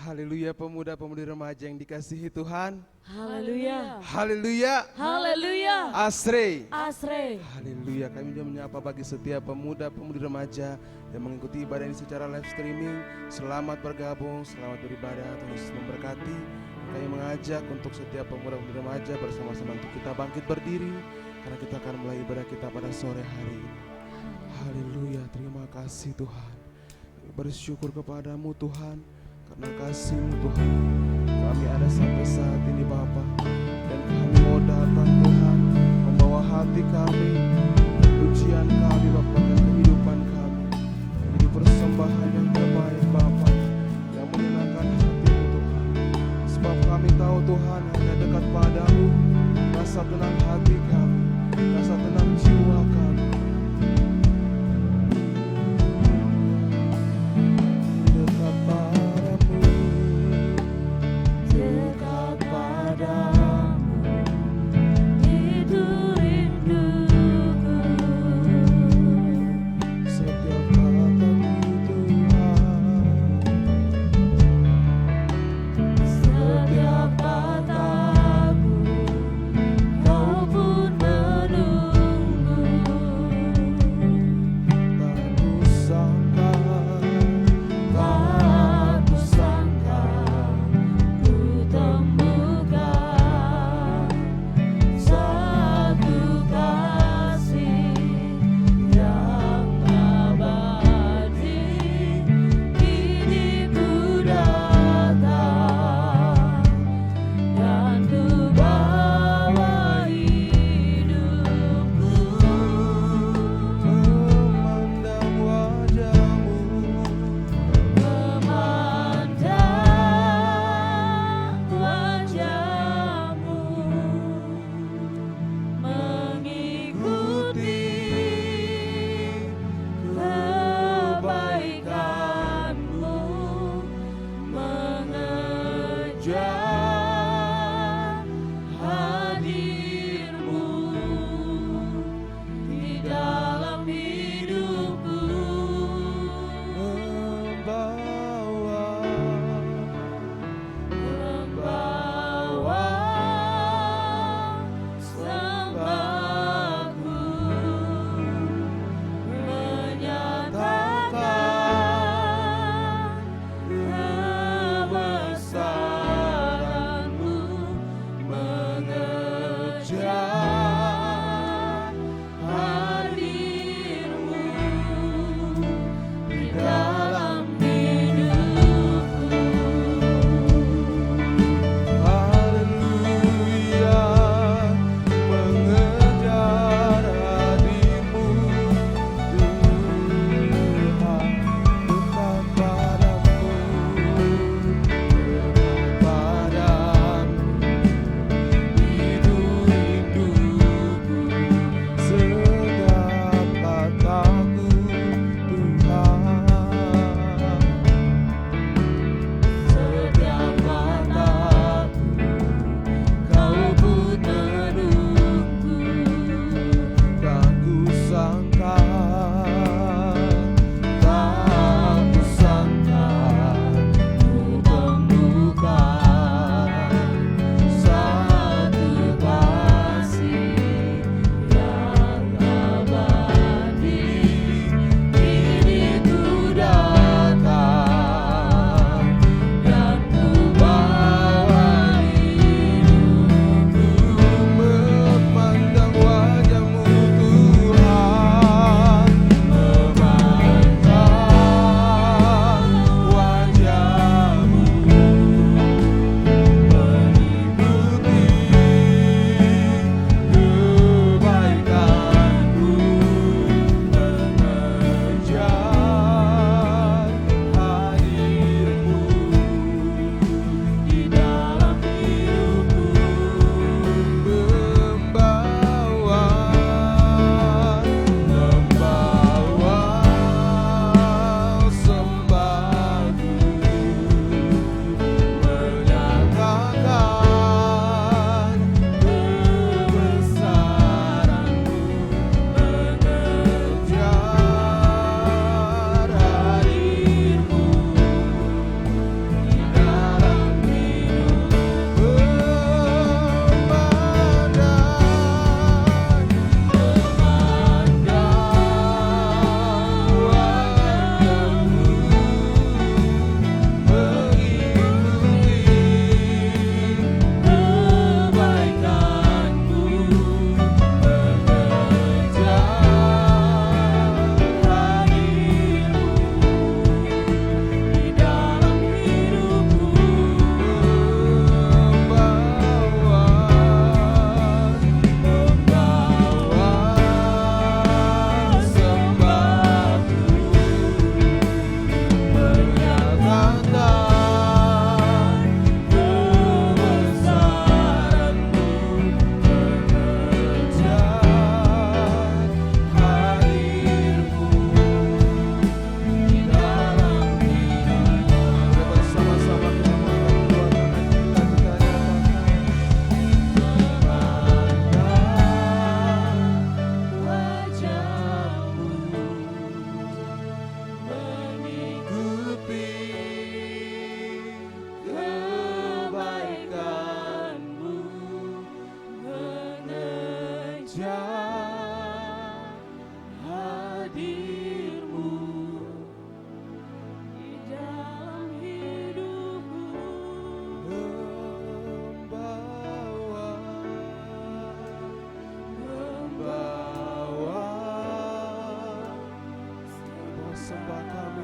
Haleluya, pemuda-pemudi remaja yang dikasihi Tuhan. Haleluya. Haleluya. Haleluya. Asre. Asre. Haleluya. Kami juga menyapa bagi setiap pemuda-pemudi remaja yang mengikuti ibadah ini secara live streaming. Selamat bergabung, selamat beribadah. Tuhan Yesus memberkati. Kami mengajak untuk setiap pemuda-pemudi remaja bersama-sama untuk kita bangkit berdiri, karena kita akan mulai ibadah kita pada sore hari ini. Haleluya. Terima kasih Tuhan. Kami bersyukur kepadamu Tuhan, karena kasih-Mu Tuhan, kami ada sampai saat ini Bapa. Dan kami mau datang Tuhan, membawa hati kami, pujian kami Bapa, dan kehidupan kami menjadi persembahan yang terbaik Bapa, yang menyenangkan hati-Mu Tuhan. Sebab kami tahu Tuhan, hanya dekat padamu rasa tenang hati kami, rasa tenang jiwa kami.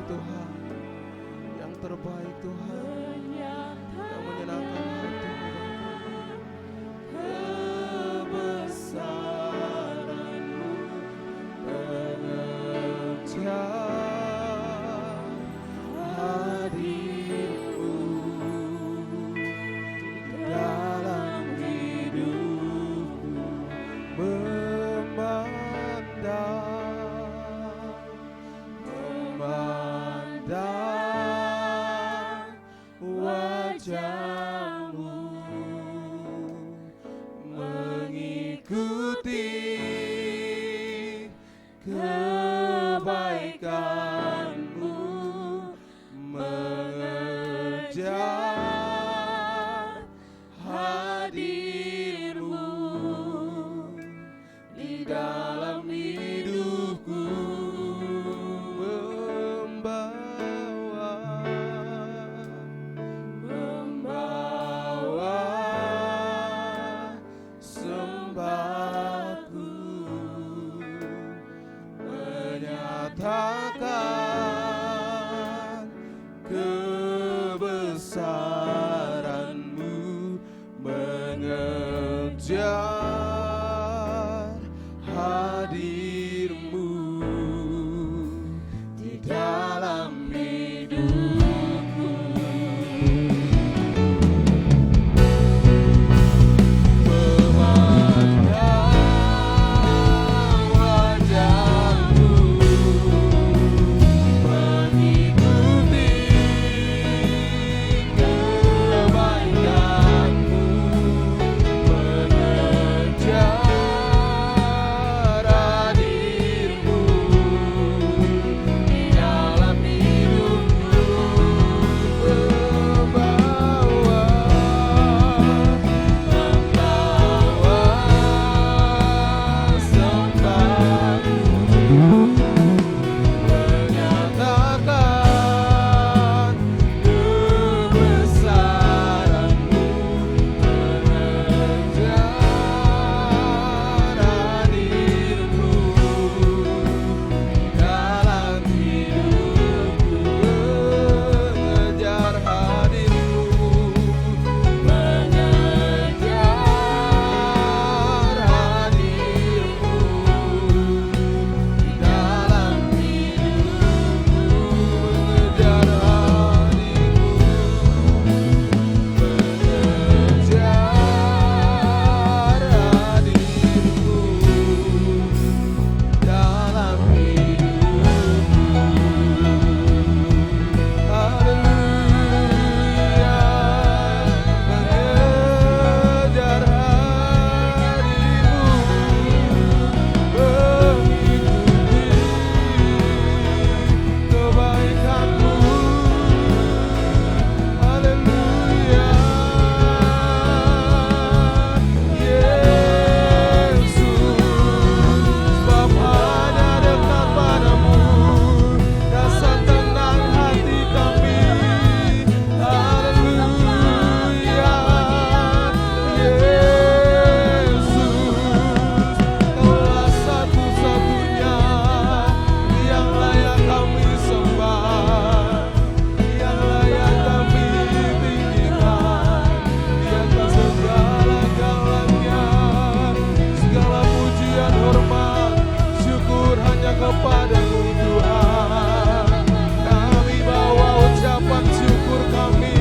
Tuhan, yang terbaik Tuhan, yang menyenangkan hati kebesaran-Mu mengejar hadir-Mu dalam hidupku, memandang wajah-Mu, mengikuti kebaikan-Mu, mengejar hadir-Mu di dalam hidupku, membawa sembahku, menyatakan kebesaran-Mu, mengejar hadir-Mu di dalam hidupku, memandang wajah-Mu, mengikuti kebaikan-Mu, mengejar hadir-Mu di dalam hidupku, membawa sembahku, menyatakan kebesaran-Mu, mengejar hadir-Mu dalam hidupku, mengejar hadir-Mu, mengejar hadir-Mu di dalam hidupku, mengejar hadir-Mu, mengejar hadir-Mu dalam hidupku. Haleluya, mengejar hadir-Mu, mengikuti kebaikan-Mu. Haleluya, Yesus, sebab hanya dekat padamu rasa tenang hati kami. Haleluya, Yesus, Kaulah satu-satunya yang layak kami sembah, yang layak kami tinggikan di atas segala-galanya. Segala pujian, hormat, syukur hanya kepadamu Tuhan. Kami bawa ucapan syukur kami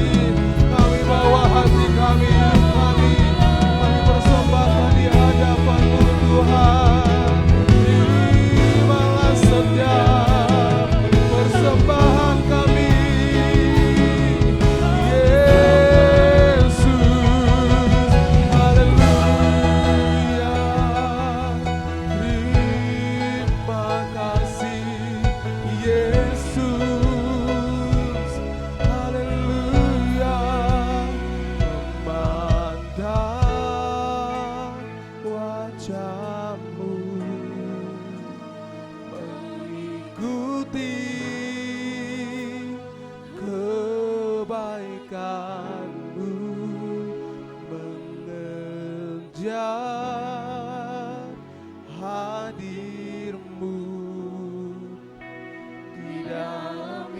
bawa hati kami persembahkan di hadapan-Mu Tuhan. Terimalah setiap persembahan kami, Yesus. Haleluya, terima kasih Yesus. Haleluya, memandang wajah-Mu, mengikuti kebaikan-Mu, mengejar hadir-Mu di dalam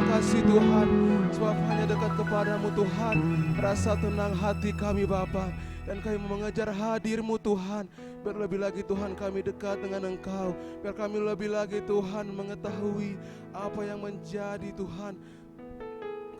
terima kasih Tuhan, sebab hanya dekat kepadamu Tuhan, rasa tenang hati kami Bapa. Dan kami mengejar hadir-Mu Tuhan. Biar lebih lagi Tuhan kami dekat dengan Engkau. Biar kami lebih lagi Tuhan mengetahui apa yang menjadi Tuhan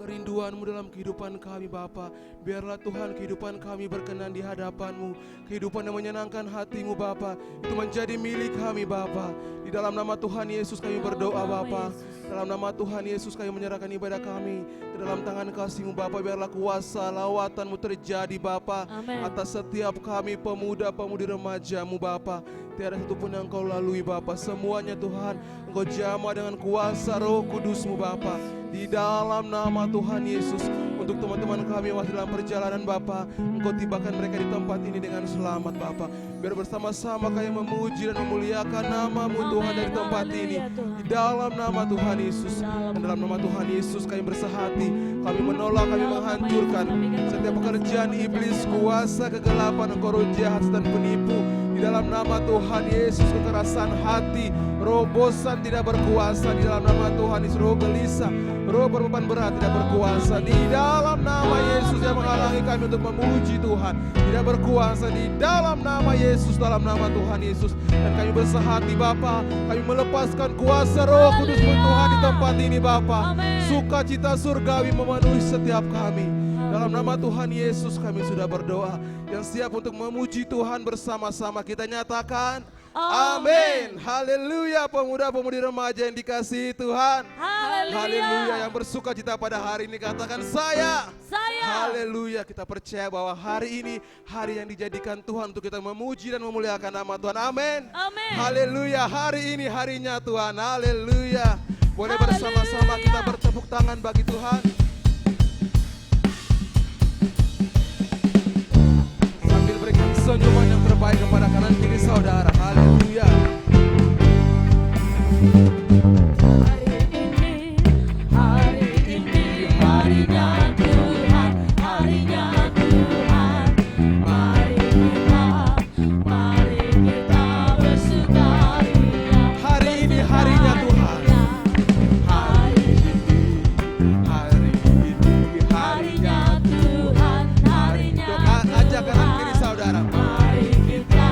kerinduan-Mu dalam kehidupan kami Bapa. Biarlah Tuhan kehidupan kami berkenan di hadapan-Mu. Kehidupan yang menyenangkan hati-Mu Bapa, itu menjadi milik kami Bapa. Di dalam nama Tuhan Yesus kami berdoa Bapa. Dalam nama Tuhan Yesus kami menyerahkan ibadah kami ke dalam tangan kasih-Mu Bapa. Biarlah kuasa lawatan-Mu terjadi Bapa atas setiap kami pemuda-pemudi remaja-Mu Bapa. Tiada satupun yang Engkau lalui Bapa. Semuanya Tuhan Engkau jamah dengan kuasa Roh Kudus-Mu Bapa. Di dalam nama Tuhan Yesus, untuk teman-teman kami yang masih dalam perjalanan Bapa, Engkau tibakan mereka di tempat ini dengan selamat Bapa. Biar bersama-sama kami memuji dan memuliakan nama-Mu Tuhan dari tempat ini. Di dalam nama Tuhan Yesus, dan dalam nama Tuhan Yesus kami bersehati. Kami menolak, kami menghancurkan setiap pekerjaan iblis, kuasa kegelapan, engkau roh jahat dan penipu. Di dalam nama Tuhan Yesus, kekerasan hati, roh bosan tidak berkuasa. Di dalam nama Tuhan Yesus, roh gelisah, roh berbeban berat tidak berkuasa. Di dalam nama Yesus yang menghalangi kami untuk memuji Tuhan tidak berkuasa. Di dalam nama Yesus, dalam nama Tuhan Yesus. Dan kami bersehati Bapa, kami melepaskan kuasa Roh Kudus Tuhan di tempat ini Bapa. Sukacita surgawi memenuhi setiap kami. Dalam nama Tuhan Yesus kami sudah berdoa. Yang siap untuk memuji Tuhan bersama-sama kita nyatakan amin. Haleluya. Pemuda-pemudi remaja yang dikasihi Tuhan. Haleluya. Yang bersuka cita pada hari ini katakan saya. Haleluya. Kita percaya bahwa hari ini hari yang dijadikan Tuhan untuk kita memuji dan memuliakan nama Tuhan. Amin. Haleluya. Hari ini harinya Tuhan. Haleluya. Boleh bersama-sama kita bertepuk tangan bagi Tuhan. Sambil berikan senyuman yang terbaik kepada kanan kiri saudara. Haleluya. Ajak kanan kiri saudara. Mari kita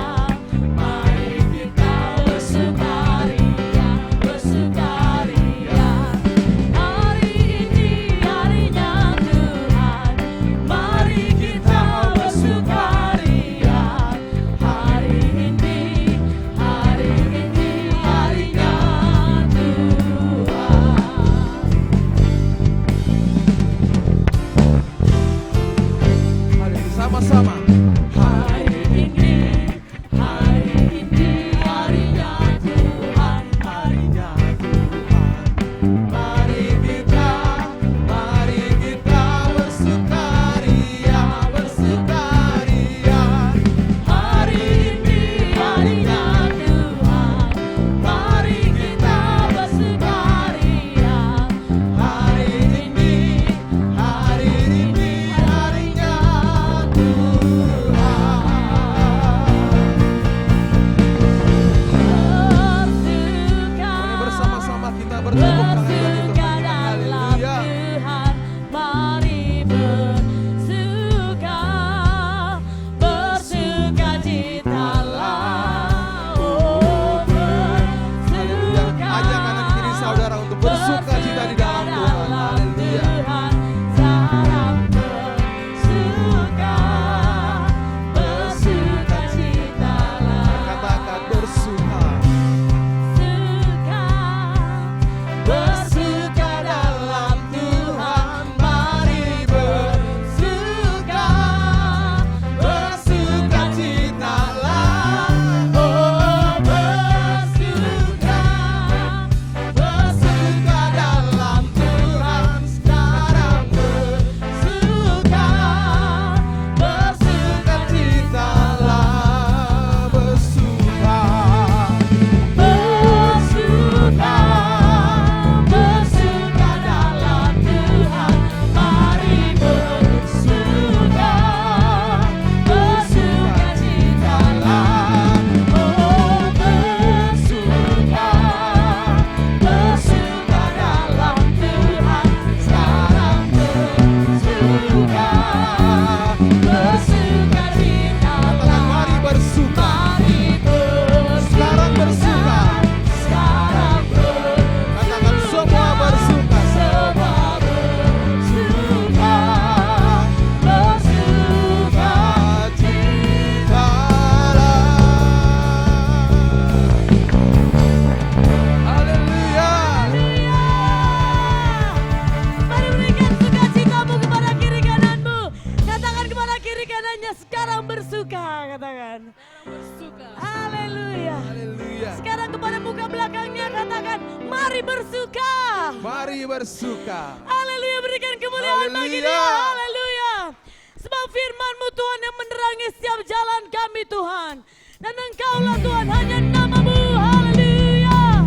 Mari bersuka. Mari bersuka. Haleluya, berikan kemuliaan bagi Haleluya. Dia. Haleluya. Sebab firman-Mu Tuhan yang menerangi setiap jalan kami Tuhan. Dan Engkaulah Tuhan, hanya nama-Mu. Haleluya.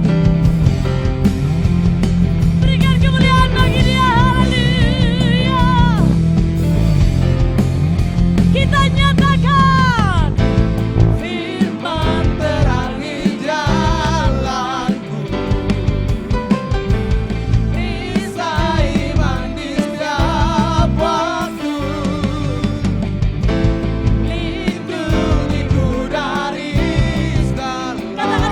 Berikan kemuliaan bagi Dia. Haleluya. Kita nyatakan firman Terangi jalanku, bisa iman di setiap waktu, lindungiku dari segala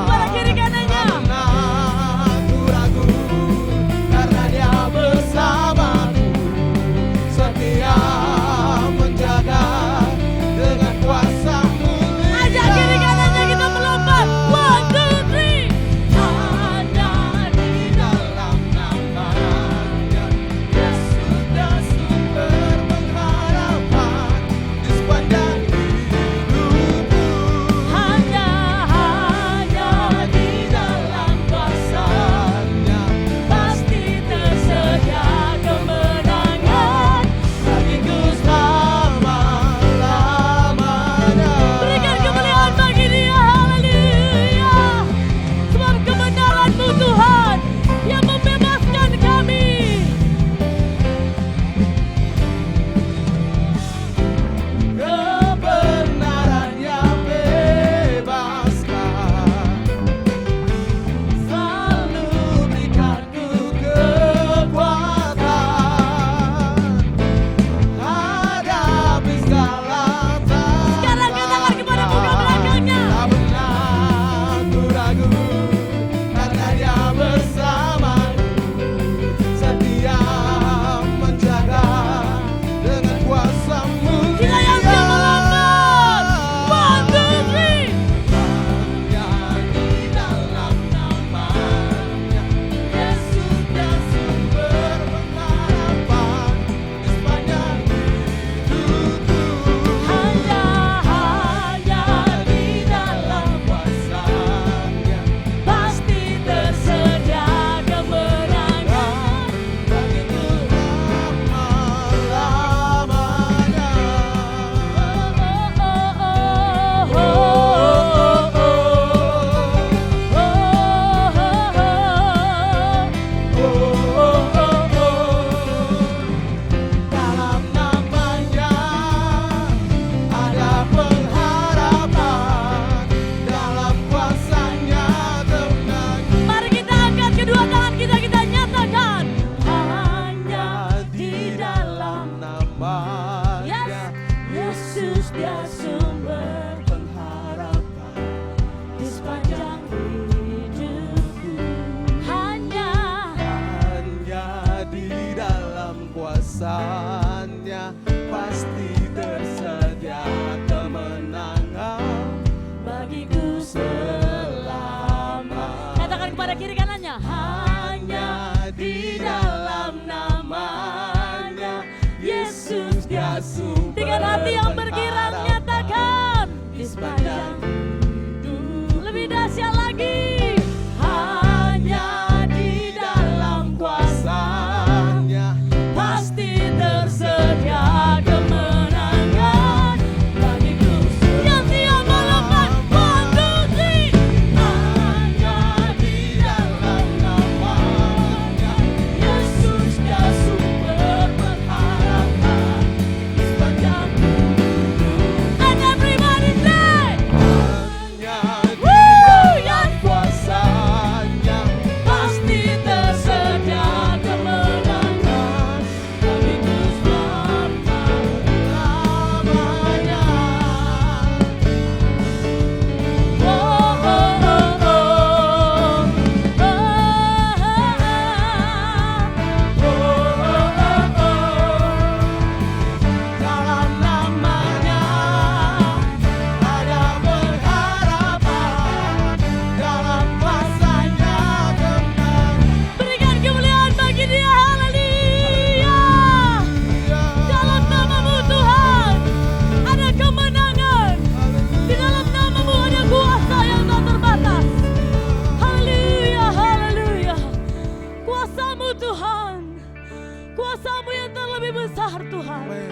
besar Tuhan Amin.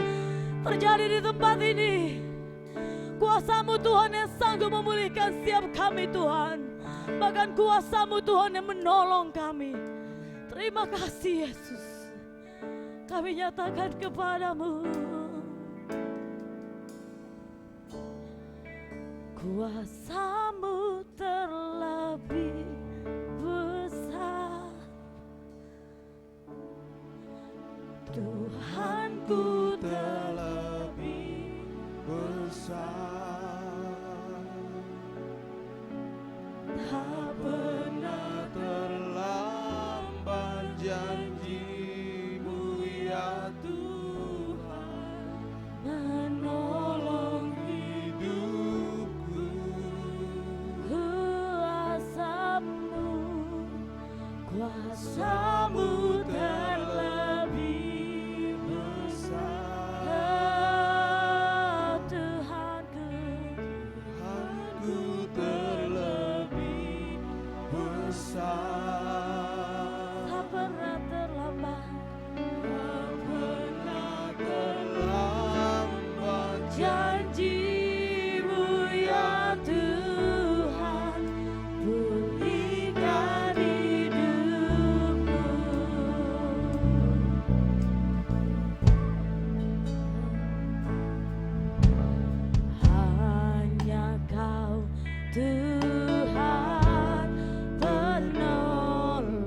terjadi di tempat ini. Kuasa-Mu Tuhan yang sanggup memulihkan setiap kami Tuhan. Bahkan kuasa-Mu Tuhan yang menolong kami. Terima kasih Yesus. Kami nyatakan kepadamu. Kuasa-Mu terlebih besar. Tuhanku terlebih besar, tak pernah terlambat janji-Mu ya Tuhan, menolong hidupku. kuasa-Mu, kuasa-Mu terlebih Besar, besar. Tuhanku, Tuhanku terlebih besar, tak pernah terlambat tak pernah terlambat janji-Mu ya Tuhan, pulihkan hidupku. Hanya Kau Tuhan penolong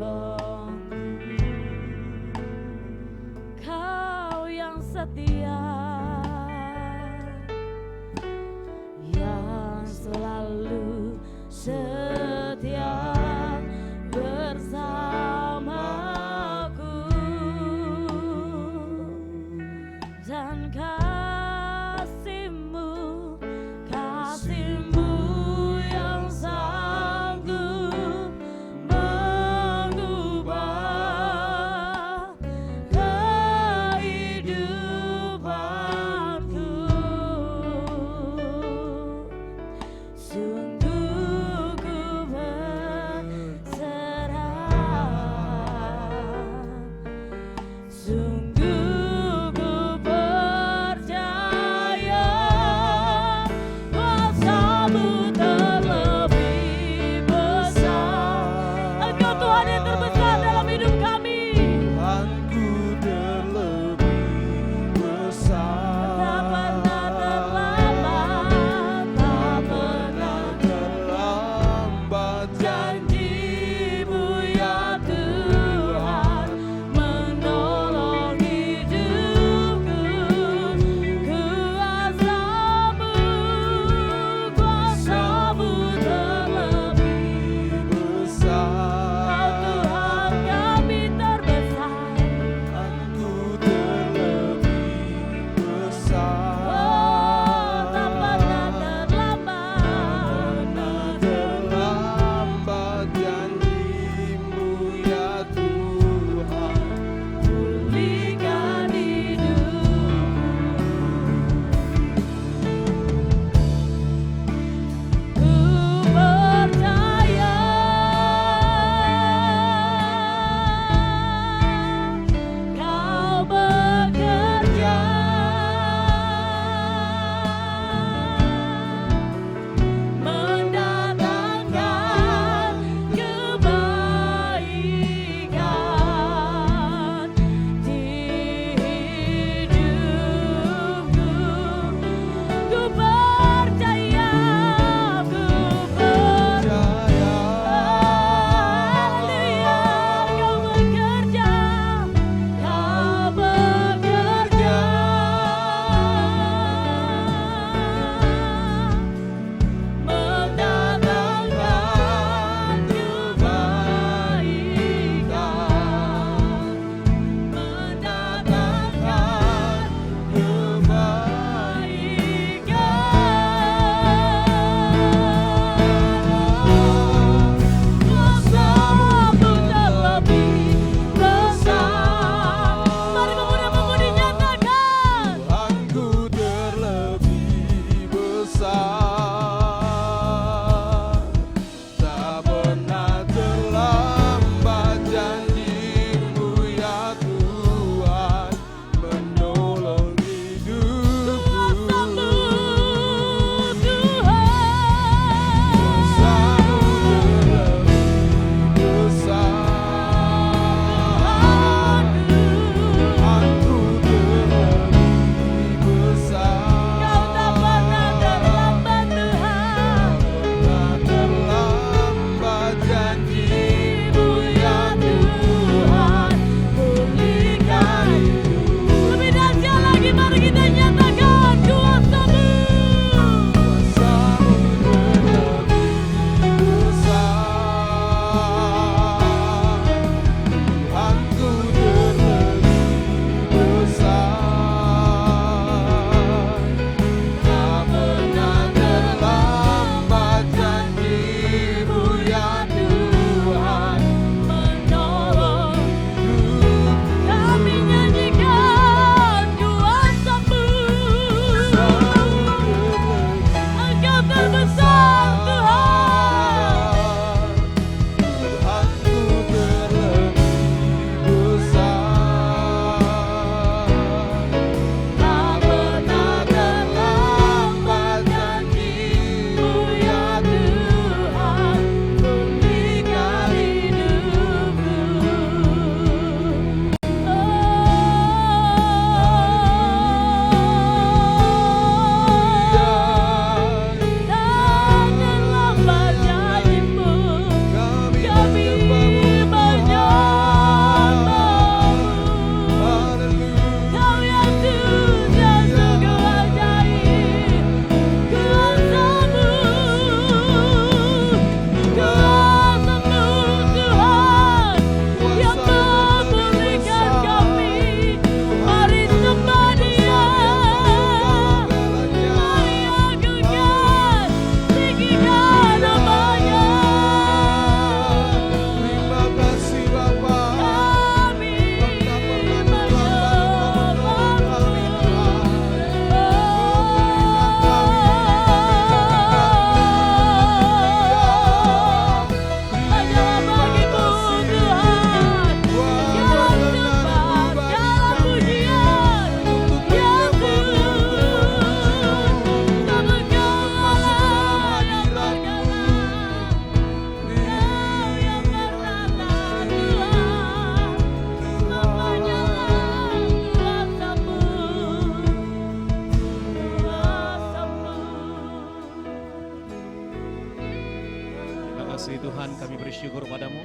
kepadamu.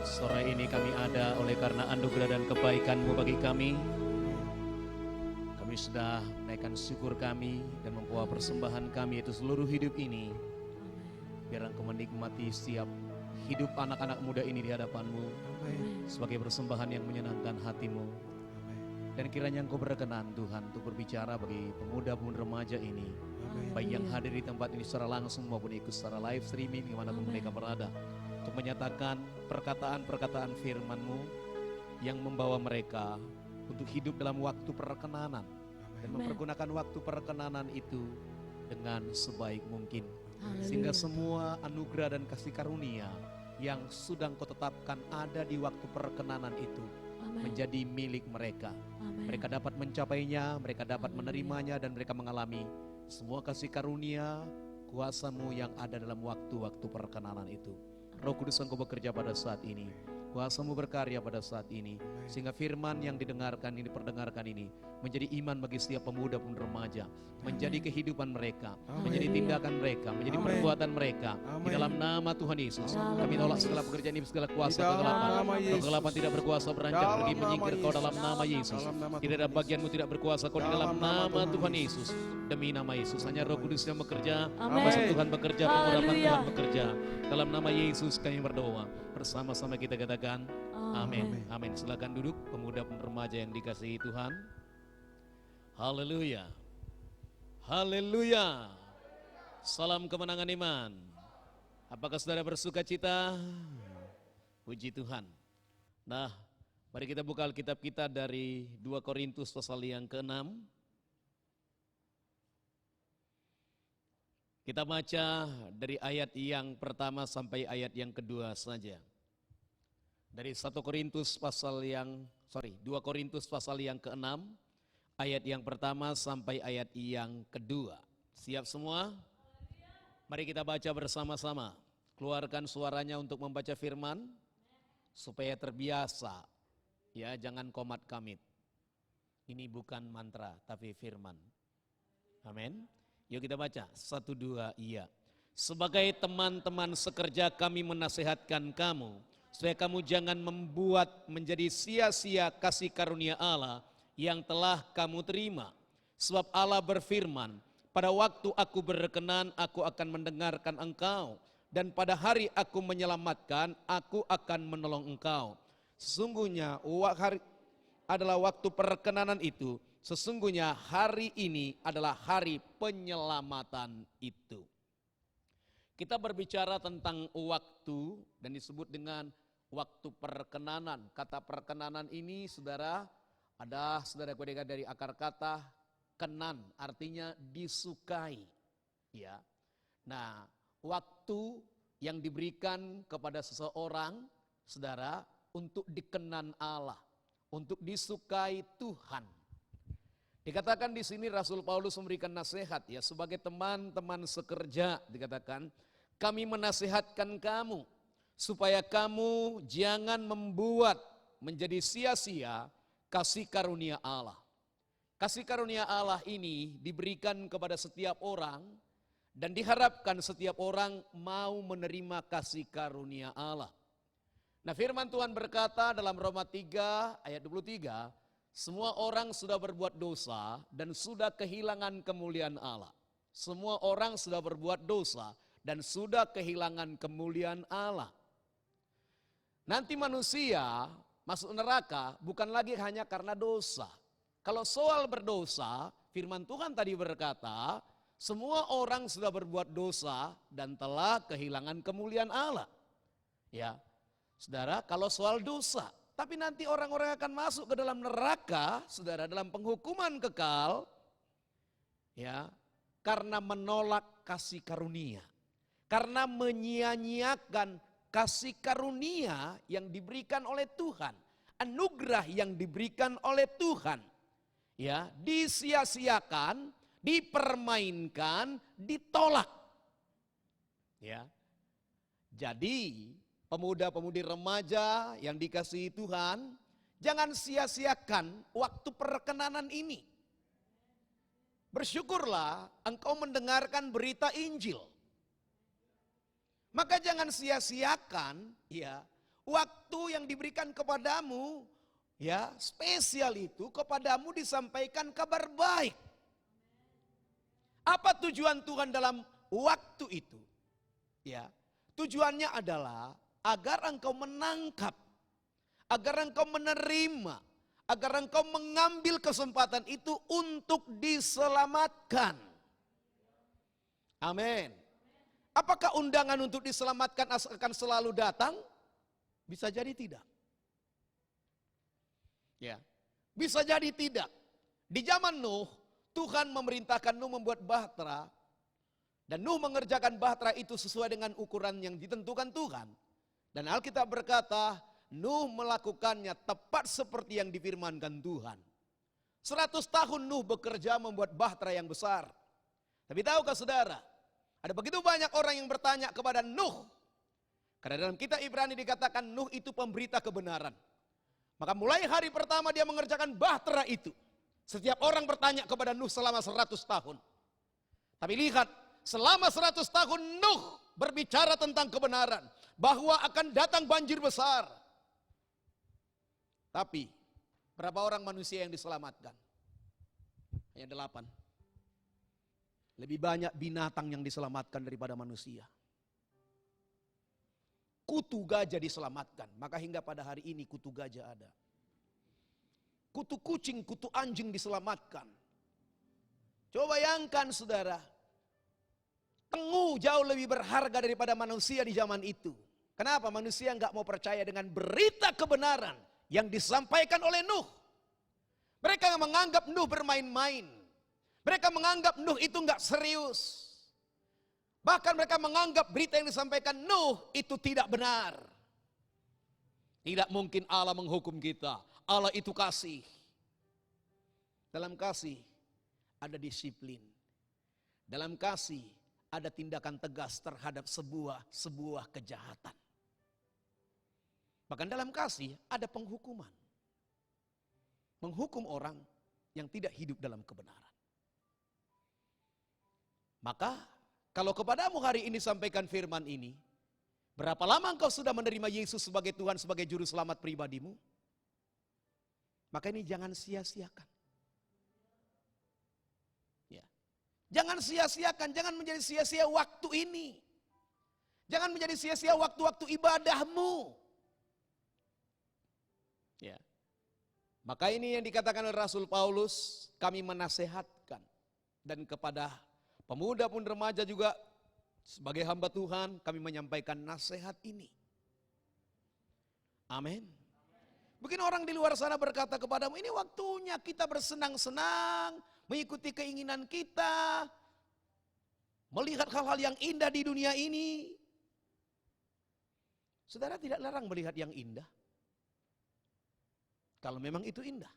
Sore ini kami ada oleh karena anugerah dan kebaikan-Mu bagi kami. Kami sudah menaikkan syukur kami dan membawa persembahan kami yaitu seluruh hidup ini. Biar Engkau menikmati setiap hidup anak-anak muda ini di hadapan-Mu sebagai persembahan yang menyenangkan hati-Mu. Dan kiranya Engkau berkenan Tuhan untuk berbicara bagi pemuda-pemuda remaja ini. Baik yang hadir di tempat ini secara langsung maupun ikut secara live streaming dimanapun mereka berada. Untuk menyatakan perkataan-perkataan firman-Mu yang membawa mereka untuk hidup dalam waktu perkenanan. Dan mempergunakan waktu perkenanan itu dengan sebaik mungkin. Sehingga semua anugerah dan kasih karunia yang sudah Engkau tetapkan ada di waktu perkenanan itu menjadi milik mereka. Mereka dapat mencapainya, mereka dapat menerimanya dan mereka mengalami semua kasih karunia, kuasa-Mu yang ada dalam waktu-waktu perkenanan itu. Roh Kudus Engkau bekerja pada saat ini, kuasa-Mu berkarya pada saat ini, sehingga firman yang didengarkan ini, diperdengarkan ini menjadi iman bagi setiap pemuda-pemuda remaja, menjadi kehidupan mereka, menjadi tindakan mereka, menjadi perbuatan mereka. Di dalam nama Tuhan Yesus, kami tolak segala pekerjaan ini, segala kuasa kegelapan. Kegelapan tidak berkuasa beranjak pergi menyingkir Kau dalam nama Yesus. Tidak ada bagian-Mu tidak berkuasa Kau di dalam nama Tuhan Yesus. Demi nama Yesus, hanya Roh Kudus yang bekerja, kuasa Tuhan bekerja, pengurapan Tuhan bekerja. Dalam nama Yesus kami berdoa. Bersama-sama kita katakan amin. Amin. Silakan duduk pemuda remaja yang dikasihi Tuhan. Haleluya. Haleluya. Salam kemenangan iman. Apakah saudara bersuka cita? Puji Tuhan. Nah, mari kita buka Alkitab kita dari 2 Korintus pasal yang ke-6. Kita baca dari ayat yang pertama sampai ayat yang kedua saja. Dari 2 Korintus pasal yang ke-6, ayat yang pertama sampai ayat yang kedua. Siap semua? Mari kita baca bersama-sama. Keluarkan suaranya untuk membaca firman, supaya terbiasa. Ya, jangan komat kamit. Ini bukan mantra, tapi firman. Amin. Yuk kita baca, 1, 2, iya. Sebagai teman-teman sekerja kami menasihatkan kamu, supaya kamu jangan membuat menjadi sia-sia kasih karunia Allah yang telah kamu terima. Sebab Allah berfirman, pada waktu aku berkenan, aku akan mendengarkan engkau. Dan pada hari aku menyelamatkan, aku akan menolong engkau. Sesungguhnya hari adalah waktu perkenanan itu. Sesungguhnya hari ini adalah hari penyelamatan itu. Kita berbicara tentang waktu dan disebut dengan waktu perkenanan. Kata perkenanan ini saudara kodikan dari akar kata kenan, artinya disukai. Ya. Nah, waktu yang diberikan kepada seseorang, saudara, untuk dikenan Allah, untuk disukai Tuhan. Dikatakan di sini Rasul Paulus memberikan nasihat ya, sebagai teman-teman sekerja dikatakan, kami menasihatkan kamu supaya kamu jangan membuat menjadi sia-sia kasih karunia Allah. Kasih karunia Allah ini diberikan kepada setiap orang dan diharapkan setiap orang mau menerima kasih karunia Allah. Nah, firman Tuhan berkata dalam Roma 3 ayat 23, semua orang sudah berbuat dosa dan sudah kehilangan kemuliaan Allah. Semua orang sudah berbuat dosa dan sudah kehilangan kemuliaan Allah. Nanti manusia masuk neraka bukan lagi hanya karena dosa. Kalau soal berdosa, firman Tuhan tadi berkata, semua orang sudah berbuat dosa dan telah kehilangan kemuliaan Allah. Ya, saudara, kalau soal dosa, tapi nanti orang-orang akan masuk ke dalam neraka, saudara, dalam penghukuman kekal, ya, karena menolak kasih karunia, karena menyia-nyiakan kasih karunia yang diberikan oleh Tuhan, anugerah yang diberikan oleh Tuhan, ya, disia-siakan, dipermainkan, ditolak, ya. Jadi pemuda-pemudi remaja yang dikasihi Tuhan, jangan sia-siakan waktu perkenanan ini. Bersyukurlah engkau mendengarkan berita Injil. Maka jangan sia-siakan ya waktu yang diberikan kepadamu, ya spesial itu kepadamu disampaikan kabar baik. Apa tujuan Tuhan dalam waktu itu? Ya, tujuannya adalah agar engkau menangkap, agar engkau menerima, agar engkau mengambil kesempatan itu untuk diselamatkan. Amin. Apakah undangan untuk diselamatkan akan selalu datang? Bisa jadi tidak. Ya, bisa jadi tidak. Di zaman Nuh, Tuhan memerintahkan Nuh membuat bahtera, dan Nuh mengerjakan bahtera itu sesuai dengan ukuran yang ditentukan Tuhan. Dan Alkitab berkata, Nuh melakukannya tepat seperti yang difirmankan Tuhan. 100 tahun Nuh bekerja membuat bahtera yang besar. Tapi tahukah saudara, ada begitu banyak orang yang bertanya kepada Nuh. Karena dalam kitab Ibrani dikatakan Nuh itu pemberita kebenaran. Maka mulai hari pertama dia mengerjakan bahtera itu, setiap orang bertanya kepada Nuh selama 100 tahun. Tapi lihat, selama 100 tahun Nuh berbicara tentang kebenaran, bahwa akan datang banjir besar. Tapi berapa orang manusia yang diselamatkan? Hanya 8. Lebih banyak binatang yang diselamatkan daripada manusia. Kutu gajah diselamatkan, maka hingga pada hari ini kutu gajah ada. Kutu kucing, kutu anjing diselamatkan. Coba bayangkan saudara, tengu jauh lebih berharga daripada manusia di zaman itu. Kenapa manusia nggak mau percaya dengan berita kebenaran yang disampaikan oleh Nuh? Mereka menganggap Nuh bermain-main. Mereka menganggap Nuh itu nggak serius. Bahkan mereka menganggap berita yang disampaikan Nuh itu tidak benar. Tidak mungkin Allah menghukum kita. Allah itu kasih. Dalam kasih ada disiplin. Dalam kasih ada tindakan tegas terhadap sebuah kejahatan. Bahkan dalam kasih ada penghukuman. Menghukum orang yang tidak hidup dalam kebenaran. Maka kalau kepadamu hari ini sampaikan firman ini, berapa lama engkau sudah menerima Yesus sebagai Tuhan, sebagai juru selamat pribadimu? Maka ini jangan sia-siakan. Ya. Jangan sia-siakan, jangan menjadi sia-sia waktu ini. Jangan menjadi sia-sia waktu-waktu ibadahmu. Ya. Maka ini yang dikatakan oleh Rasul Paulus, kami menasehatkan. Dan kepada pemuda pun remaja juga sebagai hamba Tuhan kami menyampaikan nasihat ini. Amin. Mungkin orang di luar sana berkata kepadamu, ini waktunya kita bersenang-senang, mengikuti keinginan kita, melihat hal-hal yang indah di dunia ini. Saudara tidak larang melihat yang indah. Kalau memang itu indah.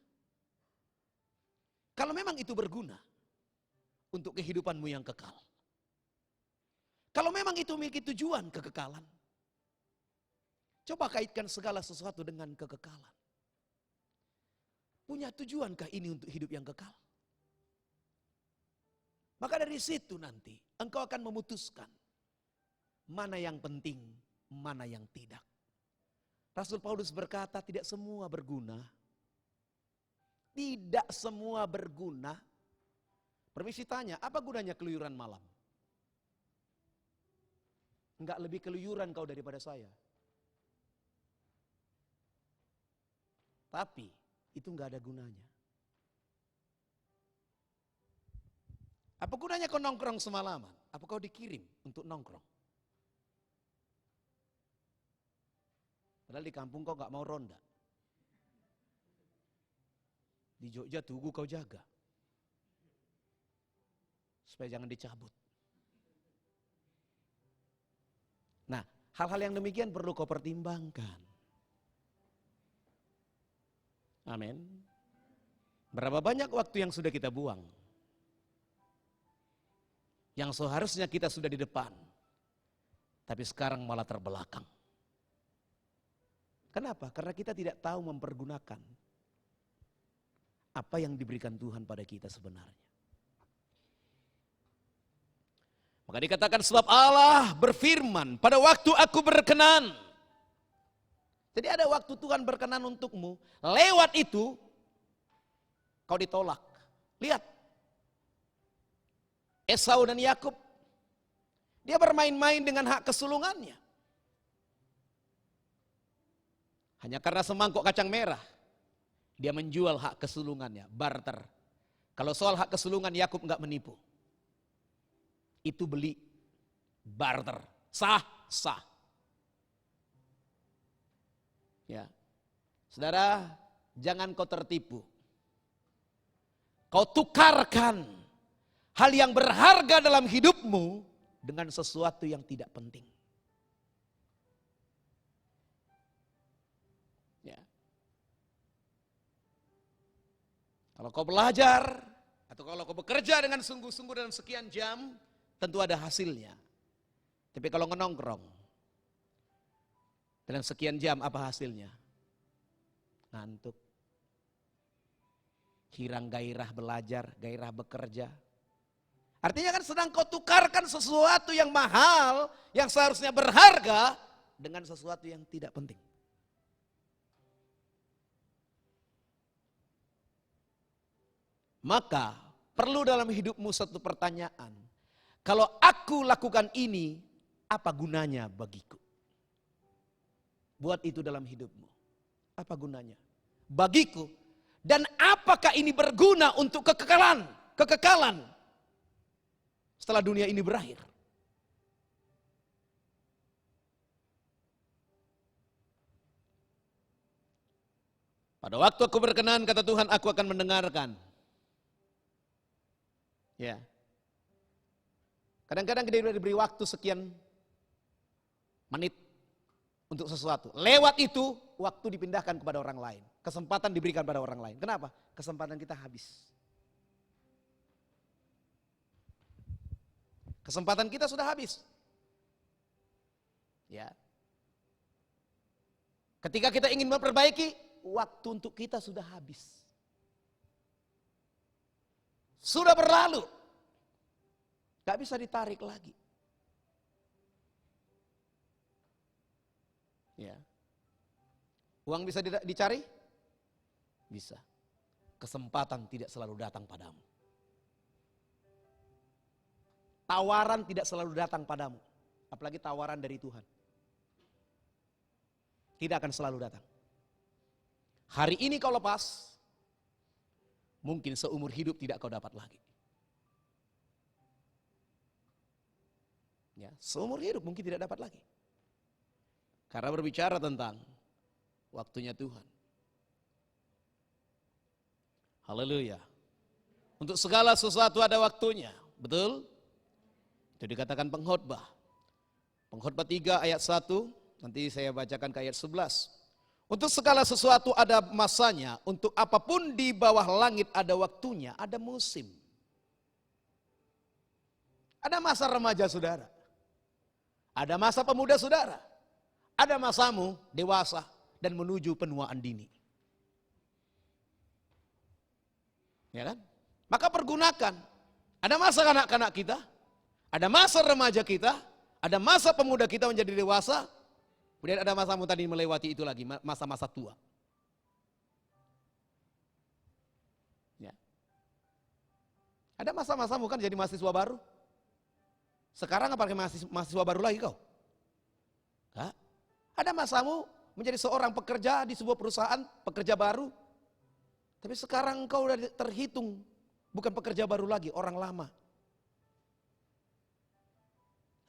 Kalau memang itu berguna untuk kehidupanmu yang kekal. Kalau memang itu memiliki tujuan kekekalan. Coba kaitkan segala sesuatu dengan kekekalan. Punya tujuankah ini untuk hidup yang kekal? Maka dari situ nanti engkau akan memutuskan mana yang penting, mana yang tidak. Rasul Paulus berkata tidak semua berguna. Tidak semua berguna. Permisi tanya, apa gunanya keluyuran malam? Enggak lebih keluyuran kau daripada saya. Tapi itu enggak ada gunanya. Apa gunanya kau nongkrong semalaman? Apa kau dikirim untuk nongkrong? Padahal di kampung kau enggak mau ronda. Di Jogja Tugu kau jaga. Supaya jangan dicabut. Nah, hal-hal yang demikian perlu kau pertimbangkan. Amin. Berapa banyak waktu yang sudah kita buang? Yang seharusnya kita sudah di depan. Tapi sekarang malah terbelakang. Kenapa? Karena kita tidak tahu mempergunakan apa yang diberikan Tuhan pada kita sebenarnya. Maka dikatakan sebab Allah berfirman, pada waktu aku berkenan. Jadi ada waktu Tuhan berkenan untukmu. Lewat itu kau ditolak. Lihat. Esau dan Yakub. Dia bermain-main dengan hak kesulungannya. Hanya karena semangkuk kacang merah. Dia menjual hak kesulungannya. Barter. Kalau soal hak kesulungan Yakub enggak menipu. Itu beli. Barter. Sah. Sah. Ya. Saudara, jangan kau tertipu. Kau tukarkan hal yang berharga dalam hidupmu dengan sesuatu yang tidak penting. Ya. Kalau kau belajar atau kalau kau bekerja dengan sungguh-sungguh dalam sekian jam, tentu ada hasilnya. Tapi kalau ngenongkrong dalam sekian jam, apa hasilnya? Ngantuk. Hilang gairah belajar, gairah bekerja. Artinya kan sedang kau tukarkan sesuatu yang mahal, yang seharusnya berharga, dengan sesuatu yang tidak penting. Maka perlu dalam hidupmu satu pertanyaan. Kalau aku lakukan ini, apa gunanya bagiku? Buat itu dalam hidupmu. Apa gunanya? Bagiku. Dan apakah ini berguna untuk kekekalan? Kekekalan. Setelah dunia ini berakhir. Pada waktu aku berkenan, kata Tuhan, aku akan mendengarkan. Ya. Kadang-kadang kita diberi waktu sekian menit untuk sesuatu. Lewat itu, waktu dipindahkan kepada orang lain. Kesempatan diberikan pada orang lain. Kenapa? Kesempatan kita habis. Kesempatan kita sudah habis. Ya. Ketika kita ingin memperbaiki, waktu untuk kita sudah habis. Sudah berlalu. Gak bisa ditarik lagi. Ya. Uang bisa dicari? Bisa. Kesempatan tidak selalu datang padamu. Tawaran tidak selalu datang padamu. Apalagi tawaran dari Tuhan. Tidak akan selalu datang. Hari ini kau lepas, mungkin seumur hidup tidak kau dapat lagi. Ya, seumur hidup mungkin tidak dapat lagi. Karena berbicara tentang waktunya Tuhan. Haleluya. Untuk segala sesuatu ada waktunya. Betul? Itu dikatakan pengkhotbah. Pengkhotbah 3 ayat 1. Nanti saya bacakan ke ayat 11. Untuk segala sesuatu ada masanya. Untuk apapun di bawah langit ada waktunya. Ada musim. Ada masa remaja saudara. Ada masa pemuda saudara. Ada masamu dewasa dan menuju penuaan dini. Ya kan? Maka pergunakan. Ada masa kanak-kanak kita, ada masa remaja kita, ada masa pemuda kita menjadi dewasa, kemudian ada masamu tadi melewati itu lagi, masa-masa tua. Ya. Ada masa-masamu kan jadi mahasiswa baru. Sekarang apalagi mahasiswa baru lagi kau? Hah? Ada masamu menjadi seorang pekerja di sebuah perusahaan, pekerja baru. Tapi sekarang kau udah terhitung, bukan pekerja baru lagi, orang lama.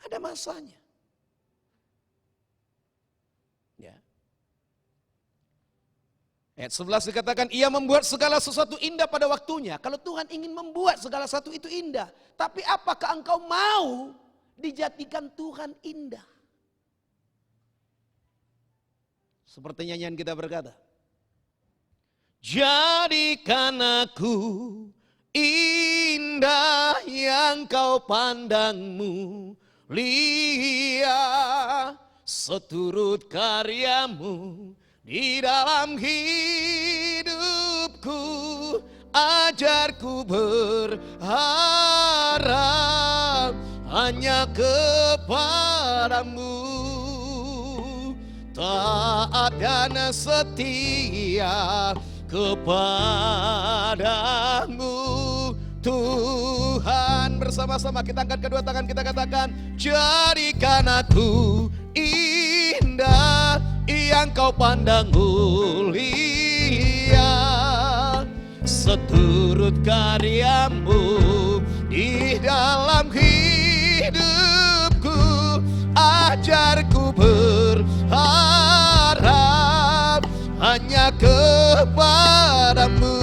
Ada masanya. Ya. Ayat 11 dikatakan, ia membuat segala sesuatu indah pada waktunya. Kalau Tuhan ingin membuat segala sesuatu itu indah. Tapi apakah engkau mau dijadikan Tuhan indah? Seperti nyanyian kita berkata, jadikan aku indah yang kau pandangmu, lihat seturut karyamu di dalam hidupku, ajarku berharap hanya kepadamu, taat dan setia kepadamu Tuhan. Bersama-sama kita angkat kedua tangan, kita katakan, jadikan aku indah yang kau pandang mulia, seturut karyamu di dalam hidupku. Ajarku berharap hanya kepadamu,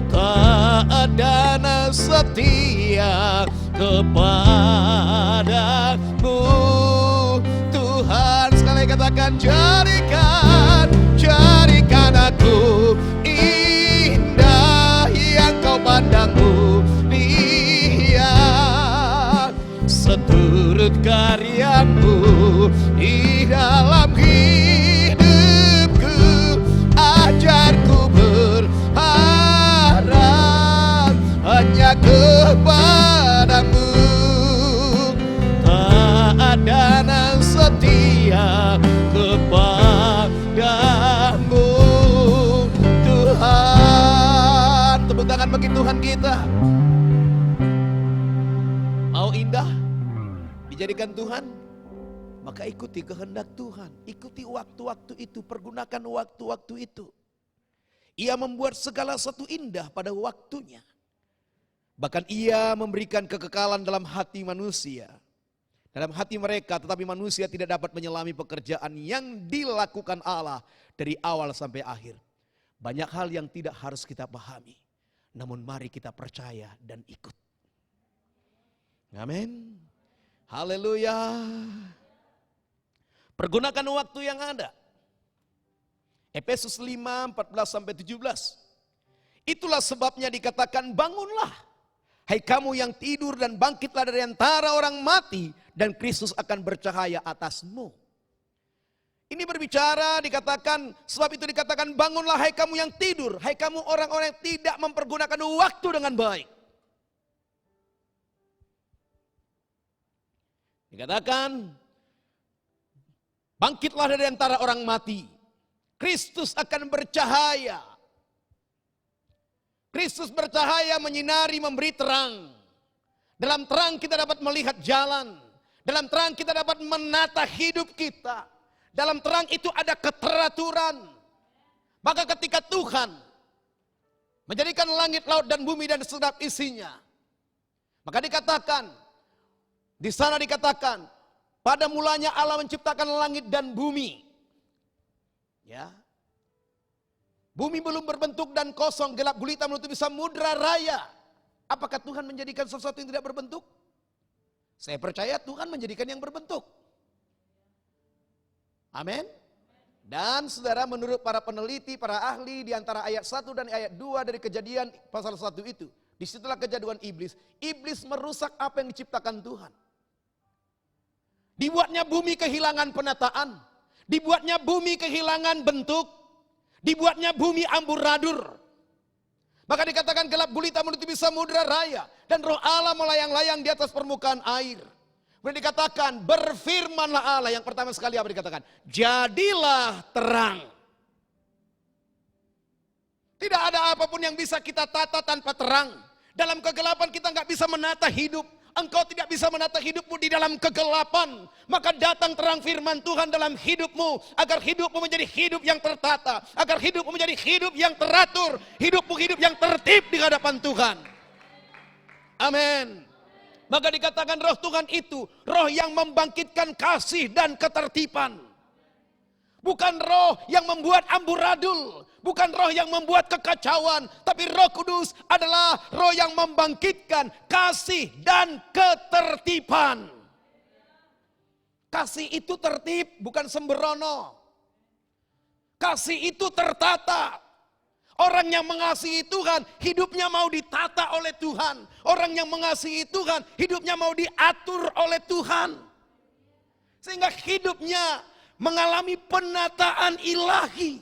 taat dan setia kepadamu Tuhan. Sekali katakan, jadikan aku indah yang kau pandang mulia, seturut karyamu di dalam hidupku. Ajarku berharap hanya kepadamu, taat dan setia kepadamu Tuhan. Tepuk tangan bagi Tuhan kita. Mau indah dijadikan Tuhan, maka ikuti kehendak Tuhan. Ikuti waktu-waktu itu, pergunakan waktu-waktu itu. Ia membuat segala sesuatu indah pada waktunya. Bahkan ia memberikan kekekalan dalam hati manusia, dalam hati mereka, tetapi manusia tidak dapat menyelami pekerjaan yang dilakukan Allah dari awal sampai akhir. Banyak hal yang tidak harus kita pahami, namun mari kita percaya dan ikut. Amin. Haleluya. Pergunakan waktu yang ada. Efesus 5:14-17. Itulah sebabnya dikatakan, bangunlah hai kamu yang tidur dan bangkitlah dari antara orang mati, dan Kristus akan bercahaya atasmu. Ini berbicara, dikatakan, sebab itu dikatakan, bangunlah hai kamu yang tidur, hai kamu orang-orang yang tidak mempergunakan waktu dengan baik. Dikatakan, bangkitlah dari antara orang mati, Kristus akan bercahaya. Kristus bercahaya, menyinari, memberi terang. Dalam terang kita dapat melihat jalan. Dalam terang kita dapat menata hidup kita. Dalam terang itu ada keteraturan. Maka ketika Tuhan menjadikan langit, laut, dan bumi dan segala isinya, maka dikatakan, di sana dikatakan, pada mulanya Allah menciptakan langit dan bumi. Ya. Bumi belum berbentuk dan kosong, gelap gulita menutupi samudra raya. Apakah Tuhan menjadikan sesuatu yang tidak berbentuk? Saya percaya Tuhan menjadikan yang berbentuk. Amin. Dan saudara, menurut para peneliti, para ahli, di antara ayat 1 dan ayat 2 dari Kejadian pasal 1 itu, disitulah kejaduan iblis. Iblis merusak apa yang diciptakan Tuhan. Dibuatnya bumi kehilangan penataan, dibuatnya bumi kehilangan bentuk, dibuatnya bumi amburadul. Maka dikatakan gelap gulita menutupi samudra raya, dan roh Allah melayang-layang di atas permukaan air. Kemudian dikatakan, berfirmanlah Allah. Yang pertama sekali apa dikatakan? Jadilah terang. Tidak ada apapun yang bisa kita tata tanpa terang. Dalam kegelapan kita nggak bisa menata hidup. Engkau tidak bisa menata hidupmu di dalam kegelapan. Maka datang terang firman Tuhan dalam hidupmu, agar hidupmu menjadi hidup yang tertata, agar hidupmu menjadi hidup yang teratur, hidupmu hidup yang tertib di hadapan Tuhan. Amin. Maka dikatakan roh Tuhan itu roh yang membangkitkan kasih dan ketertiban. Bukan roh yang membuat amburadul, bukan roh yang membuat kekacauan, tapi Roh Kudus adalah roh yang membangkitkan kasih dan ketertiban. Kasih itu tertib, bukan sembrono. Kasih itu tertata. Orang yang mengasihi Tuhan, hidupnya mau ditata oleh Tuhan. Orang yang mengasihi Tuhan, hidupnya mau diatur oleh Tuhan. Sehingga hidupnya mengalami penataan ilahi.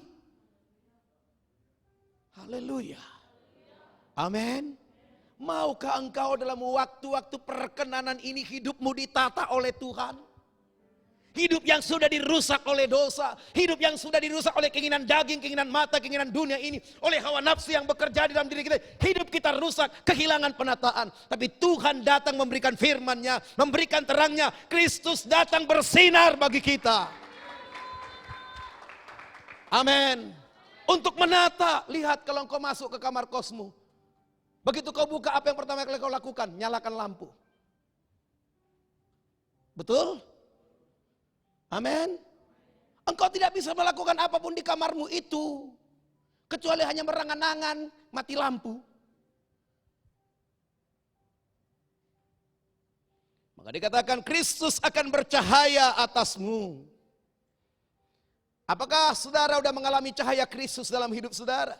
Haleluya. Amin. Maukah engkau dalam waktu-waktu perkenanan ini hidupmu ditata oleh Tuhan? Hidup yang sudah dirusak oleh dosa, hidup yang sudah dirusak oleh keinginan daging, keinginan mata, keinginan dunia ini, oleh hawa nafsu yang bekerja di dalam diri kita. Hidup kita rusak, kehilangan penataan. Tapi Tuhan datang memberikan firman-Nya, memberikan terangnya. Kristus datang bersinar bagi kita. Amin. Untuk menata, lihat kalau engkau masuk ke kamar kosmu. Begitu kau buka, apa yang pertama kali kau lakukan? Nyalakan lampu. Betul? Amin. Engkau tidak bisa melakukan apapun di kamarmu itu, kecuali hanya merangan-angan, mati lampu. Maka dikatakan Kristus akan bercahaya atasmu. Apakah saudara sudah mengalami cahaya Kristus dalam hidup saudara?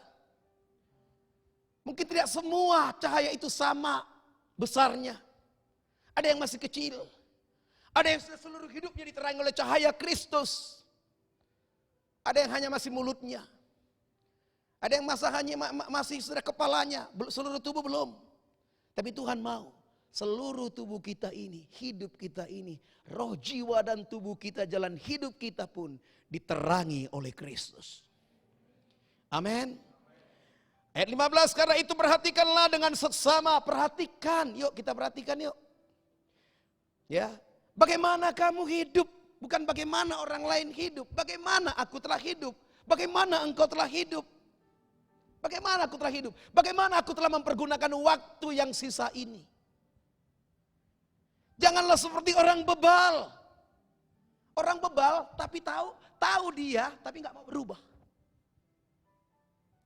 Mungkin tidak semua cahaya itu sama besarnya. Ada yang masih kecil. Ada yang seluruh hidupnya diterangi oleh cahaya Kristus. Ada yang hanya masih mulutnya. Ada yang masih sudah kepalanya, seluruh tubuh belum. Tapi Tuhan mau seluruh tubuh kita ini, hidup kita ini, roh, jiwa dan tubuh kita, jalan hidup kita pun diterangi oleh Kristus. Amin. Ayat 15, karena itu perhatikanlah dengan seksama. Perhatikan, yuk kita perhatikan yuk. Ya, bagaimana kamu hidup, bukan bagaimana orang lain hidup. Bagaimana aku telah hidup, bagaimana engkau telah hidup. Bagaimana aku telah hidup, bagaimana aku telah mempergunakan waktu yang sisa ini. Janganlah seperti orang bebal. Orang bebal tapi tahu dia tapi nggak mau berubah.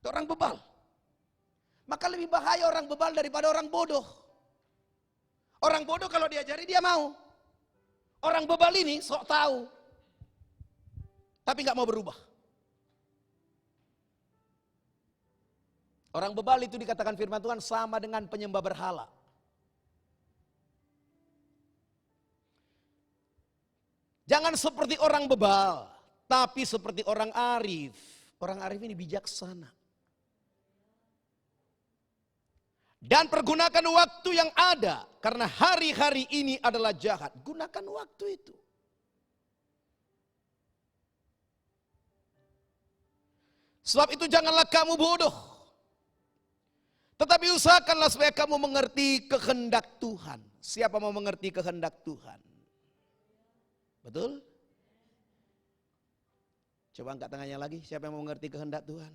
Itu orang bebal. Maka lebih bahaya orang bebal daripada orang bodoh. Orang bodoh kalau diajari dia mau. Orang bebal ini sok tahu, tapi nggak mau berubah. Orang bebal itu dikatakan firman Tuhan sama dengan penyembah berhala. Jangan seperti orang bebal, tapi seperti orang arif. Orang arif ini bijaksana. Dan pergunakan waktu yang ada, karena hari-hari ini adalah jahat. Gunakan waktu itu. Sebab itu janganlah kamu bodoh. Tetapi usahakanlah supaya kamu mengerti kehendak Tuhan. Siapa mau mengerti kehendak Tuhan? Betul? Coba angkat tangannya lagi. Siapa yang mau mengerti kehendak Tuhan?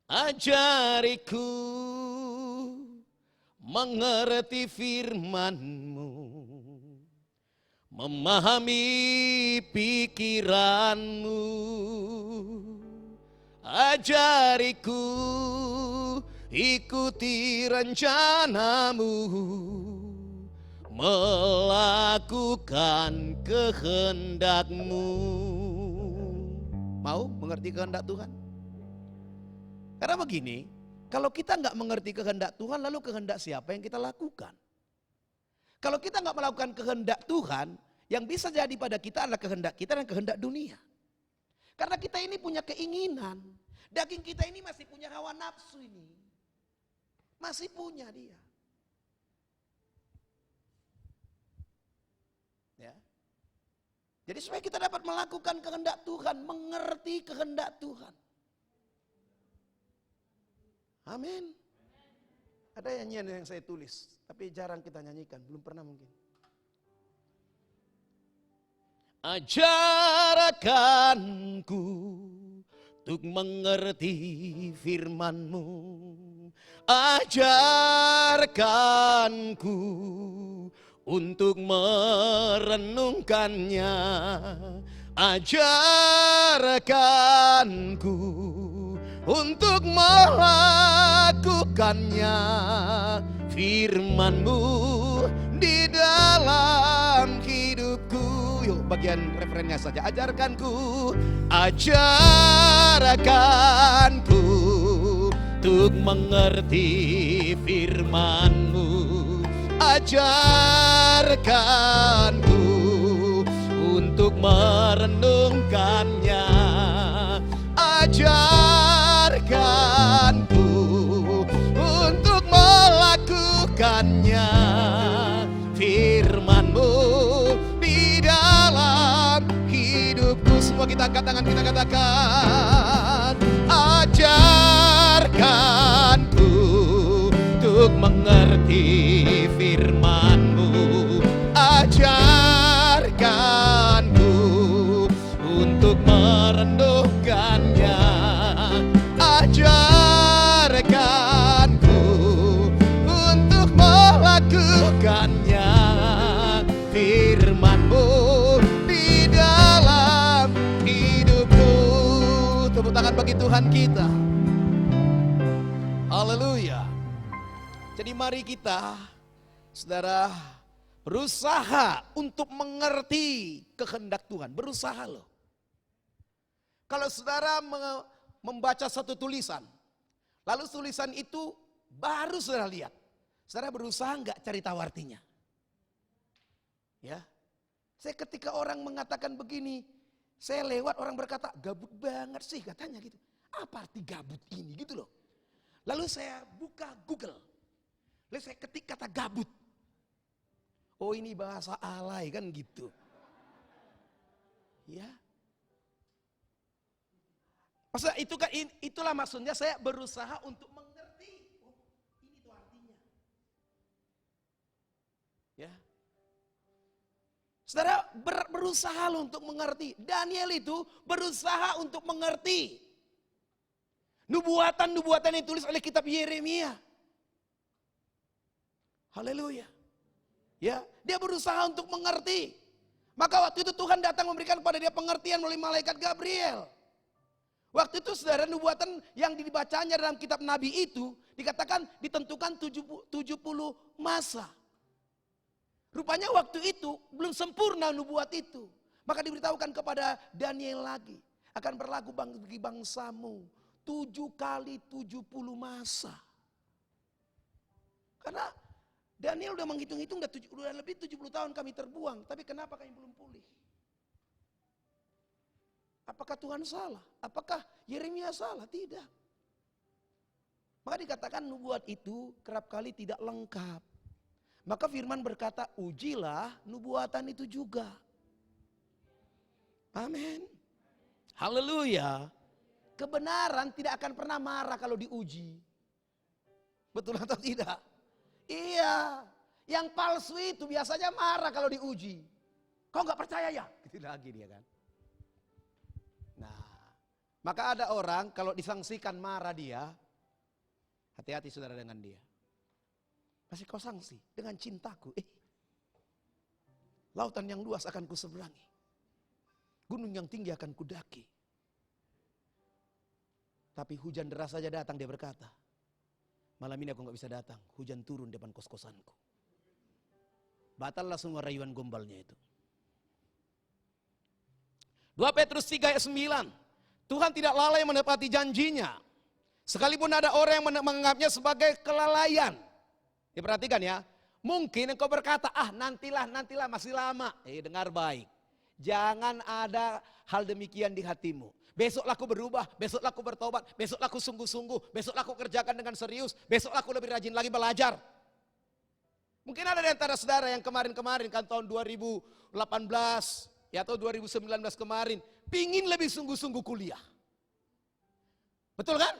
Ajariku mengerti firman-Mu, memahami pikiran-Mu. Ajariku ikuti rencana-Mu, melakukan kehendak-Mu. Mau mengerti kehendak Tuhan? Karena begini, kalau kita nggak mengerti kehendak Tuhan, lalu kehendak siapa yang kita lakukan? Kalau kita nggak melakukan kehendak Tuhan, yang bisa jadi pada kita adalah kehendak kita dan kehendak dunia. Karena kita ini punya keinginan, daging kita ini masih punya hawa nafsu ini. Masih punya dia. Ya. Jadi supaya kita dapat melakukan kehendak Tuhan, mengerti kehendak Tuhan. Amin. Ada nyanyian yang saya tulis, tapi jarang kita nyanyikan, belum pernah mungkin. Ajarkanku untuk mengerti firman-Mu. Ajarkanku untuk merenungkannya. Ajarkanku untuk melakukannya. Firman-Mu di dalam hidupku. Yuk bagian referennya saja. Ajarkanku, ajarkanku untuk mengerti firman-Mu. Ajarkanku untuk merenungkannya. Ajarkanku untuk melakukannya. semua kita angkat tangan, kita katakan, ajarkanku untuk mengerti firman-Mu, ajarkanku untuk merenungkannya, ajarkanku untuk melakukannya, firman-Mu di dalam hidupku. Tepuk tangan bagi Tuhan kita. Haleluya. Jadi mari kita, saudara, berusaha untuk mengerti kehendak Tuhan. Berusaha loh. Kalau saudara membaca satu tulisan, lalu tulisan itu baru saudara lihat, saudara berusaha enggak cari tahu artinya? Ya, saya ketika orang mengatakan begini, saya lewat orang berkata, gabut banget sih katanya gitu. Apa arti gabut ini gitu loh. Lalu saya buka Google, lalu saya ketik kata gabut. Oh ini bahasa alay kan gitu. Ya. Maksudnya itu kan, itulah maksudnya saya berusaha untuk mengerti. Oh ini tuh artinya. Ya. Saudara berusaha loh untuk mengerti. Daniel itu berusaha untuk mengerti. Nubuatan-nubuatan yang ditulis oleh kitab Yeremia. Haleluya. Ya, dia berusaha untuk mengerti. Maka waktu itu Tuhan datang memberikan kepada dia pengertian melalui malaikat Gabriel. Waktu itu saudara, nubuatan yang dibacanya dalam kitab Nabi itu dikatakan ditentukan 70 masa. Rupanya waktu itu belum sempurna nubuat itu. Maka diberitahukan kepada Daniel lagi, akan berlaku bagi bangsamu 7 kali 70 masa. Karena Daniel udah menghitung-hitung udah lebih 70 tahun kami terbuang, tapi kenapa kami belum pulih? Apakah Tuhan salah? Apakah Yeremia salah? Tidak. Maka dikatakan nubuat itu kerap kali tidak lengkap. Maka firman berkata, ujilah nubuatan itu juga. Amin. Haleluya. Kebenaran tidak akan pernah marah kalau diuji. Betul atau tidak? Iya. Yang palsu itu biasanya marah kalau diuji. Kau gak percaya ya? Gitu lagi dia kan. Nah, maka ada orang kalau disangsikan marah dia, hati-hati saudara dengan dia. Masih kau sanksi dengan cintaku. Lautan yang luas akan kuseberangi. Gunung yang tinggi akan kudaki. Tapi hujan deras saja datang, dia berkata, malam ini aku gak bisa datang. Hujan turun depan kos-kosanku. Batallah semua rayuan gombalnya itu. 2 Petrus 3 ayat 9. Tuhan tidak lalai menepati janjinya. Sekalipun ada orang yang menganggapnya sebagai kelalaian. Diperhatikan ya. Mungkin engkau berkata, nantilah masih lama. Dengar baik. Jangan ada hal demikian di hatimu. Besoklah aku berubah, besoklah aku bertobat, besoklah aku sungguh-sungguh, besoklah aku kerjakan dengan serius, besoklah aku lebih rajin lagi belajar. Mungkin ada di antara saudara yang kemarin-kemarin kan tahun 2018 ya atau 2019 kemarin pingin lebih sungguh-sungguh kuliah. Betul kan?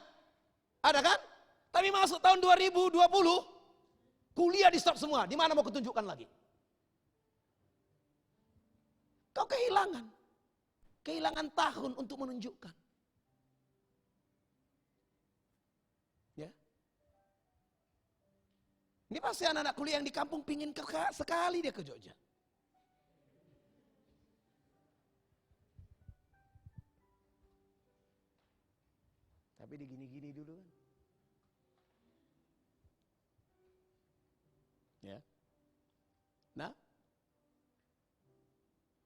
Ada kan? Tapi masuk tahun 2020 kuliah di stop semua. Di mana mau kutunjukkan lagi? Kau kehilangan tahun untuk menunjukkan. Ya. Ini pasti anak-anak kuliah yang di kampung pingin sekali dia ke Jogja. Tapi digini-gini dulu kan. Ya. Nah,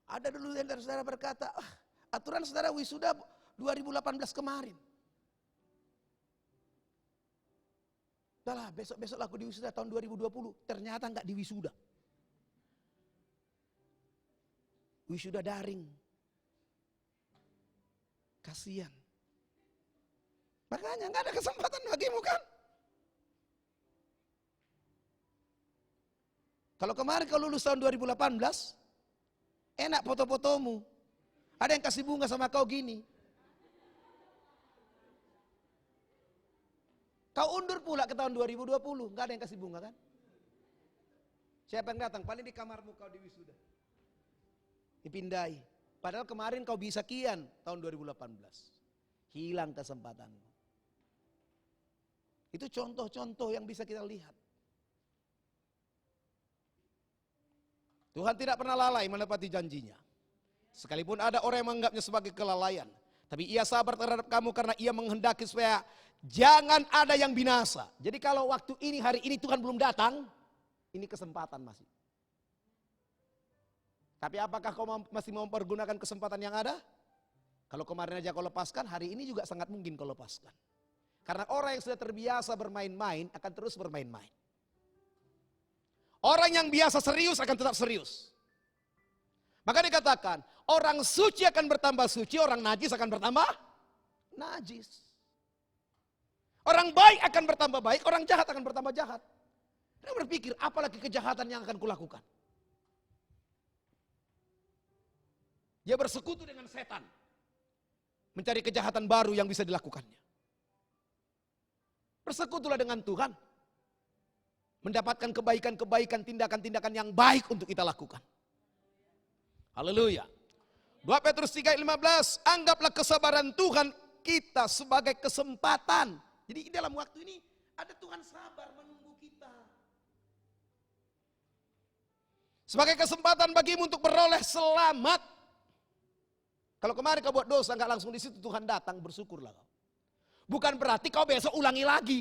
ada dulu yang dari saudara berkata, aturan saudara wisuda 2018 kemarin. Udahlah, besok-besok aku di wisuda tahun 2020. Ternyata enggak di wisuda. Wisuda daring. Kasihan. Makanya enggak ada kesempatan bagimu kan? Kalau kemarin kau lulus tahun 2018, enak foto-fotomu. Ada yang kasih bunga sama kau gini. Kau undur pula ke tahun 2020, nggak ada yang kasih bunga kan? Siapa yang datang? Paling di kamarmu kau diwisuda. Dipindai. Padahal kemarin kau bisa kian tahun 2018. Hilang kesempatanmu. Itu contoh-contoh yang bisa kita lihat. Tuhan tidak pernah lalai menepati janjinya. Sekalipun ada orang yang menganggapnya sebagai kelalaian. Tapi ia sabar terhadap kamu karena ia menghendaki supaya jangan ada yang binasa. Jadi kalau waktu ini, hari ini Tuhan belum datang, ini kesempatan masih. Tapi apakah kau masih mau mempergunakan kesempatan yang ada? Kalau kemarin aja kau lepaskan, hari ini juga sangat mungkin kau lepaskan. Karena orang yang sudah terbiasa bermain-main akan terus bermain-main. Orang yang biasa serius akan tetap serius. Maka dikatakan, orang suci akan bertambah suci, orang najis akan bertambah najis. Orang baik akan bertambah baik, orang jahat akan bertambah jahat. Dia berpikir, apalagi kejahatan yang akan kulakukan. Dia bersekutu dengan setan. Mencari kejahatan baru yang bisa dilakukannya. Bersekutulah dengan Tuhan. Mendapatkan kebaikan-kebaikan, tindakan-tindakan yang baik untuk kita lakukan. Haleluya. 2 Petrus 3:15, anggaplah kesabaran Tuhan kita sebagai kesempatan. Jadi dalam waktu ini ada Tuhan sabar menunggu kita. Sebagai kesempatan bagimu untuk beroleh selamat. Kalau kemarin kau buat dosa nggak langsung di situ Tuhan datang, bersyukurlah kau. Bukan berarti kau besok ulangi lagi.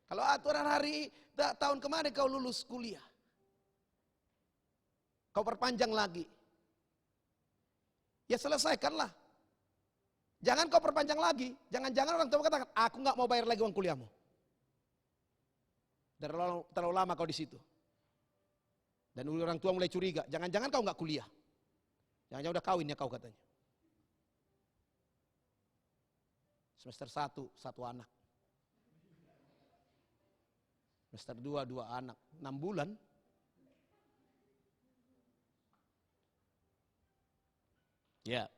Kalau aturan hari tahun kemarin kau lulus kuliah. Kau perpanjang lagi. Ya selesaikanlah. Jangan kau perpanjang lagi. Jangan-jangan orang tua katakan, aku nggak mau bayar lagi uang kuliahmu. Terlalu lama kau di situ. Dan orang tua mulai curiga, jangan-jangan kau nggak kuliah. Jangan-jangan udah kawin ya kau katanya. Semester 1, 1 anak. Semester 2, 2 anak. 6 bulan. Ya.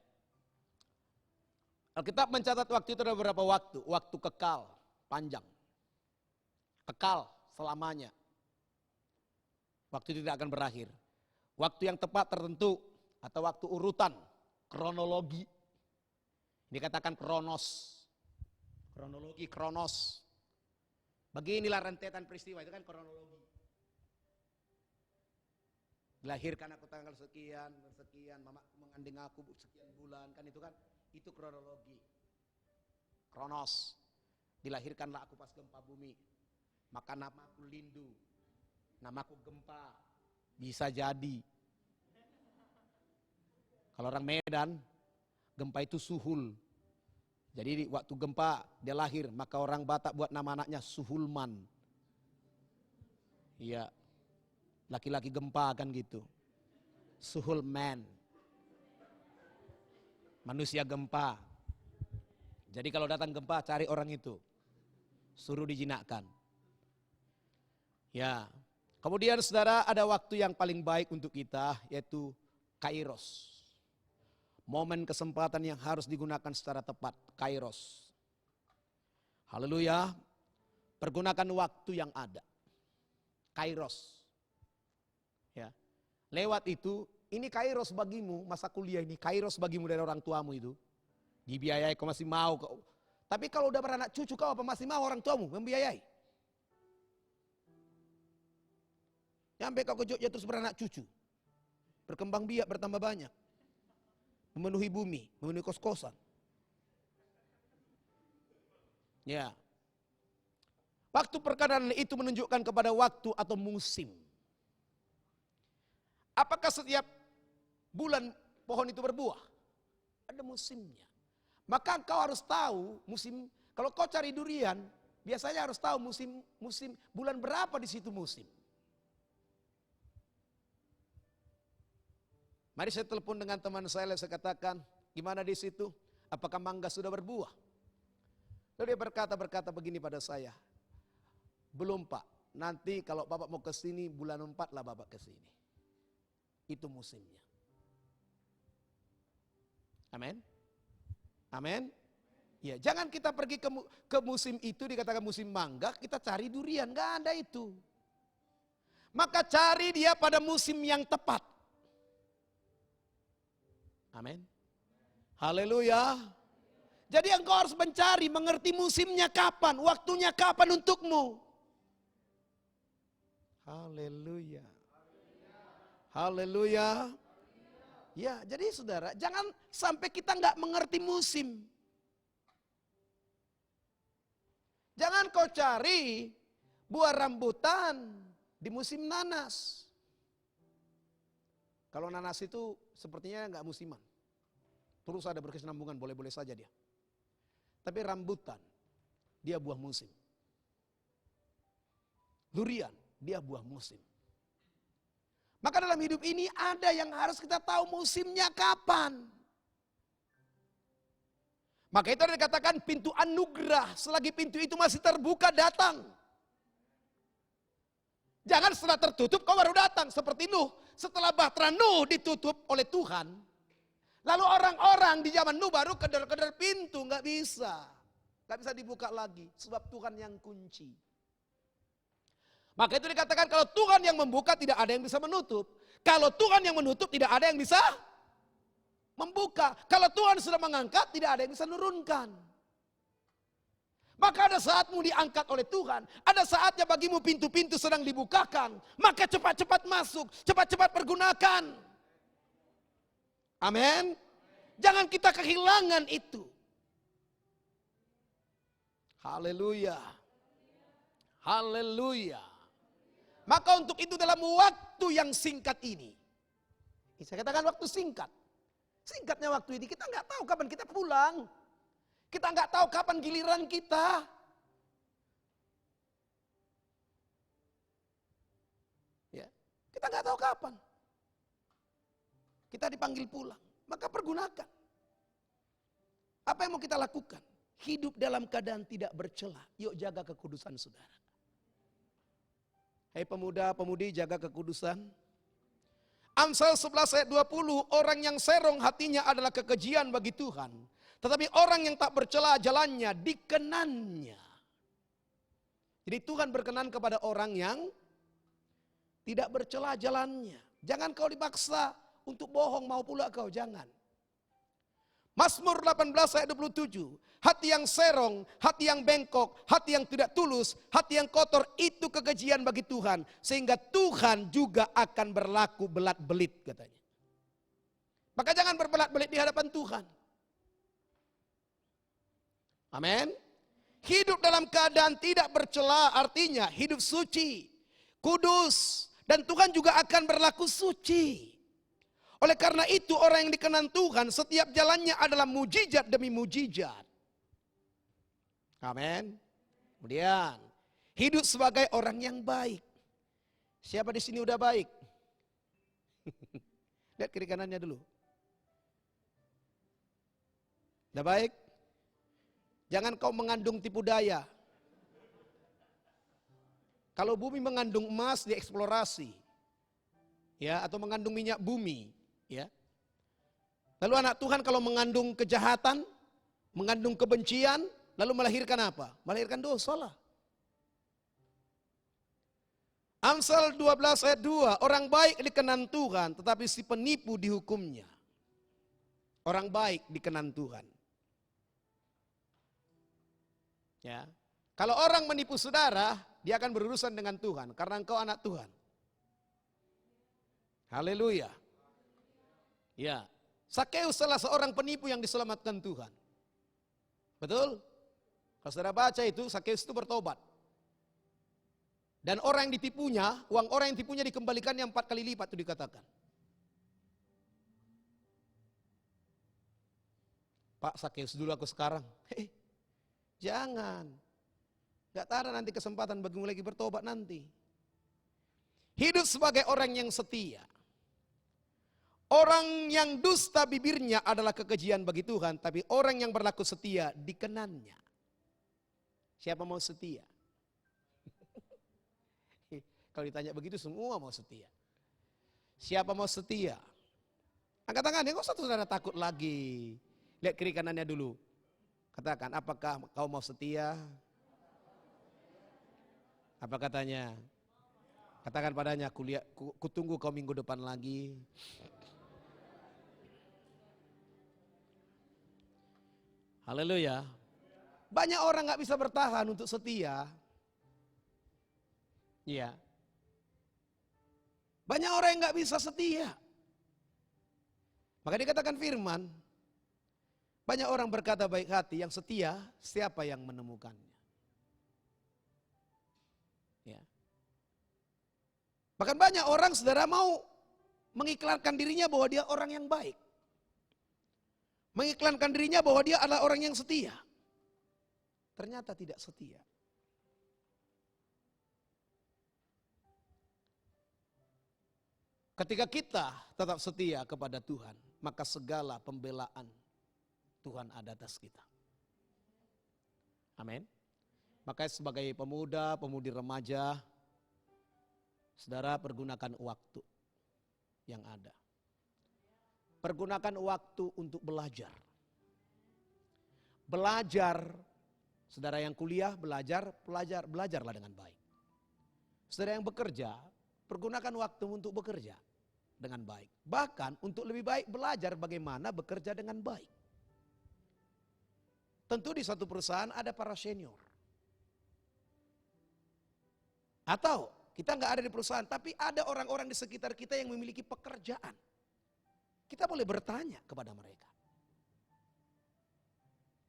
Alkitab mencatat waktu itu ada beberapa waktu. Waktu kekal, panjang. Kekal selamanya. Waktu tidak akan berakhir. Waktu yang tepat tertentu atau waktu urutan, kronologi. Dikatakan kronos. Kronologi, kronos. Beginilah rentetan peristiwa, itu kan kronologi. Dilahirkan aku tanggal sekian, mama mengandung aku sekian bulan, kan itu kronologi. Kronos. Dilahirkanlah aku pas gempa bumi. Maka namaku Lindu. Namaku Gempa. Bisa jadi. Kalau orang Medan, gempa itu suhul. Jadi waktu gempa dia lahir, maka orang Batak buat nama anaknya Suhulman. Iya. Laki-laki gempa kan gitu. Suhulman. Manusia gempa. Jadi kalau datang gempa cari orang itu. Suruh dijinakkan. Ya. Kemudian saudara ada waktu yang paling baik untuk kita yaitu Kairos. Momen kesempatan yang harus digunakan secara tepat. Kairos. Haleluya. Pergunakan waktu yang ada. Kairos. Ya. Lewat itu, ini kairos bagimu, masa kuliah ini, kairos bagimu dari orang tuamu itu. Dibiayai kau masih mau. Tapi kalau udah beranak cucu kau apa masih mau orang tuamu membiayai? Sampai kau ke Jogja terus beranak cucu. Berkembang biak bertambah banyak. Memenuhi bumi, memenuhi kos-kosan. Ya. Waktu perkataan itu menunjukkan kepada waktu atau musim. Apakah setiap bulan pohon itu berbuah? Ada musimnya. Maka kau harus tahu musim. Kalau kau cari durian, biasanya harus tahu musim bulan berapa di situ musim. Mari saya telepon dengan teman saya katakan, gimana di situ? Apakah mangga sudah berbuah? Lalu dia berkata begini pada saya, belum Pak, nanti kalau Bapak mau ke sini bulan 4 lah Bapak ke sini. Itu musimnya. Amin. Amin. Ya, jangan kita pergi ke musim itu dikatakan musim mangga, kita cari durian, nggak ada itu. Maka cari dia pada musim yang tepat. Amin. Haleluya. Jadi engkau harus mencari, mengerti musimnya kapan, waktunya kapan untukmu. Haleluya. Haleluya. Ya, jadi saudara, jangan sampai kita nggak mengerti musim. Jangan kau cari buah rambutan di musim nanas. Kalau nanas itu sepertinya nggak musiman. Terus ada berkesinambungan, boleh-boleh saja dia. Tapi rambutan, dia buah musim. Durian, dia buah musim. Maka dalam hidup ini ada yang harus kita tahu musimnya kapan. Maka itu ada dikatakan pintu anugerah. Selagi pintu itu masih terbuka, datang. Jangan setelah tertutup kau baru datang. Seperti Nuh. Setelah bahtera Nuh ditutup oleh Tuhan. Lalu orang-orang di zaman Nuh baru kedar-kedar pintu. Gak bisa. Gak bisa dibuka lagi. Sebab Tuhan yang kunci. Maka itu dikatakan kalau Tuhan yang membuka tidak ada yang bisa menutup. Kalau Tuhan yang menutup tidak ada yang bisa membuka. Kalau Tuhan sudah mengangkat tidak ada yang bisa menurunkan. Maka ada saatmu diangkat oleh Tuhan. Ada saatnya bagimu pintu-pintu sedang dibukakan. Maka cepat-cepat masuk. Cepat-cepat pergunakan. Amin. Jangan kita kehilangan itu. Haleluya. Haleluya. Maka untuk itu dalam waktu yang singkat ini. Saya katakan waktu singkat. Singkatnya waktu ini kita nggak tahu kapan kita pulang. Kita nggak tahu kapan giliran kita. Ya, kita nggak tahu kapan. Kita dipanggil pulang. Maka pergunakan. Apa yang mau kita lakukan? Hidup dalam keadaan tidak bercela. Yuk jaga kekudusan saudara. Hai pemuda-pemudi, jaga kekudusan. Amsal 11 ayat 20, orang yang serong hatinya adalah kekejian bagi Tuhan. Tetapi orang yang tak bercela jalannya dikenannya. Jadi Tuhan berkenan kepada orang yang tidak bercela jalannya. Jangan kau dipaksa untuk bohong mau pula kau, jangan. Mazmur 18 ayat 27. Hati yang serong, hati yang bengkok, hati yang tidak tulus, hati yang kotor itu kekejian bagi Tuhan. Sehingga Tuhan juga akan berlaku belat-belit katanya. Maka jangan berbelat-belit di hadapan Tuhan. Amin. Hidup dalam keadaan tidak bercela artinya hidup suci, kudus. Dan Tuhan juga akan berlaku suci. Oleh karena itu orang yang dikenan Tuhan setiap jalannya adalah mujizat demi mujizat. Amin. Kemudian hidup sebagai orang yang baik. Siapa di sini udah baik? Lihat kiri kanannya dulu. Udah baik? Jangan kau mengandung tipu daya. Kalau bumi mengandung emas dieksplorasi. Ya, atau mengandung minyak bumi. Ya. Lalu anak Tuhan kalau mengandung kejahatan, mengandung kebencian, lalu melahirkan apa? Melahirkan dosa lah. Amsal 12 ayat 2, orang baik dikenan Tuhan, tetapi si penipu dihukumnya. Orang baik dikenan Tuhan. Ya. Kalau orang menipu saudara, dia akan berurusan dengan Tuhan, karena engkau anak Tuhan. Haleluya. Ya, Sakeus salah seorang penipu yang diselamatkan Tuhan. Betul? Kalau saudara baca itu, Sakeus itu bertobat. Dan orang yang ditipunya, uang orang yang ditipunya dikembalikannya 4 kali lipat itu dikatakan. Pak, Sakeus dulu aku sekarang. Jangan. Gak ada nanti kesempatan bagimu lagi bertobat nanti. Hidup sebagai orang yang setia. Orang yang dusta bibirnya adalah kekejian bagi Tuhan, tapi orang yang berlaku setia dikenannya. Siapa mau setia? Kalau ditanya begitu semua mau setia. Siapa mau setia? Angkat tangannya, kok satu saudara takut lagi. Lihat kiri kanannya dulu. Katakan, apakah kau mau setia? Apa katanya? Katakan padanya, kutunggu kau minggu depan lagi. Haleluya. Banyak orang gak bisa bertahan untuk setia. Iya. Banyak orang yang gak bisa setia. Maka dikatakan firman, banyak orang berkata baik hati, yang setia siapa yang menemukannya. Ya. Bahkan banyak orang saudara mau mengiklankan dirinya bahwa dia orang yang baik. Mengiklankan dirinya bahwa dia adalah orang yang setia. Ternyata tidak setia. Ketika kita tetap setia kepada Tuhan, maka segala pembelaan Tuhan ada atas kita. Amin. Makanya sebagai pemuda, pemudi remaja, saudara pergunakan waktu yang ada. Pergunakan waktu untuk belajar. Belajar, saudara yang kuliah belajarlah dengan baik. Saudara yang bekerja, pergunakan waktu untuk bekerja dengan baik. Bahkan untuk lebih baik belajar bagaimana bekerja dengan baik. Tentu di satu perusahaan ada para senior. Atau kita nggak ada di perusahaan, tapi ada orang-orang di sekitar kita yang memiliki pekerjaan. Kita boleh bertanya kepada mereka.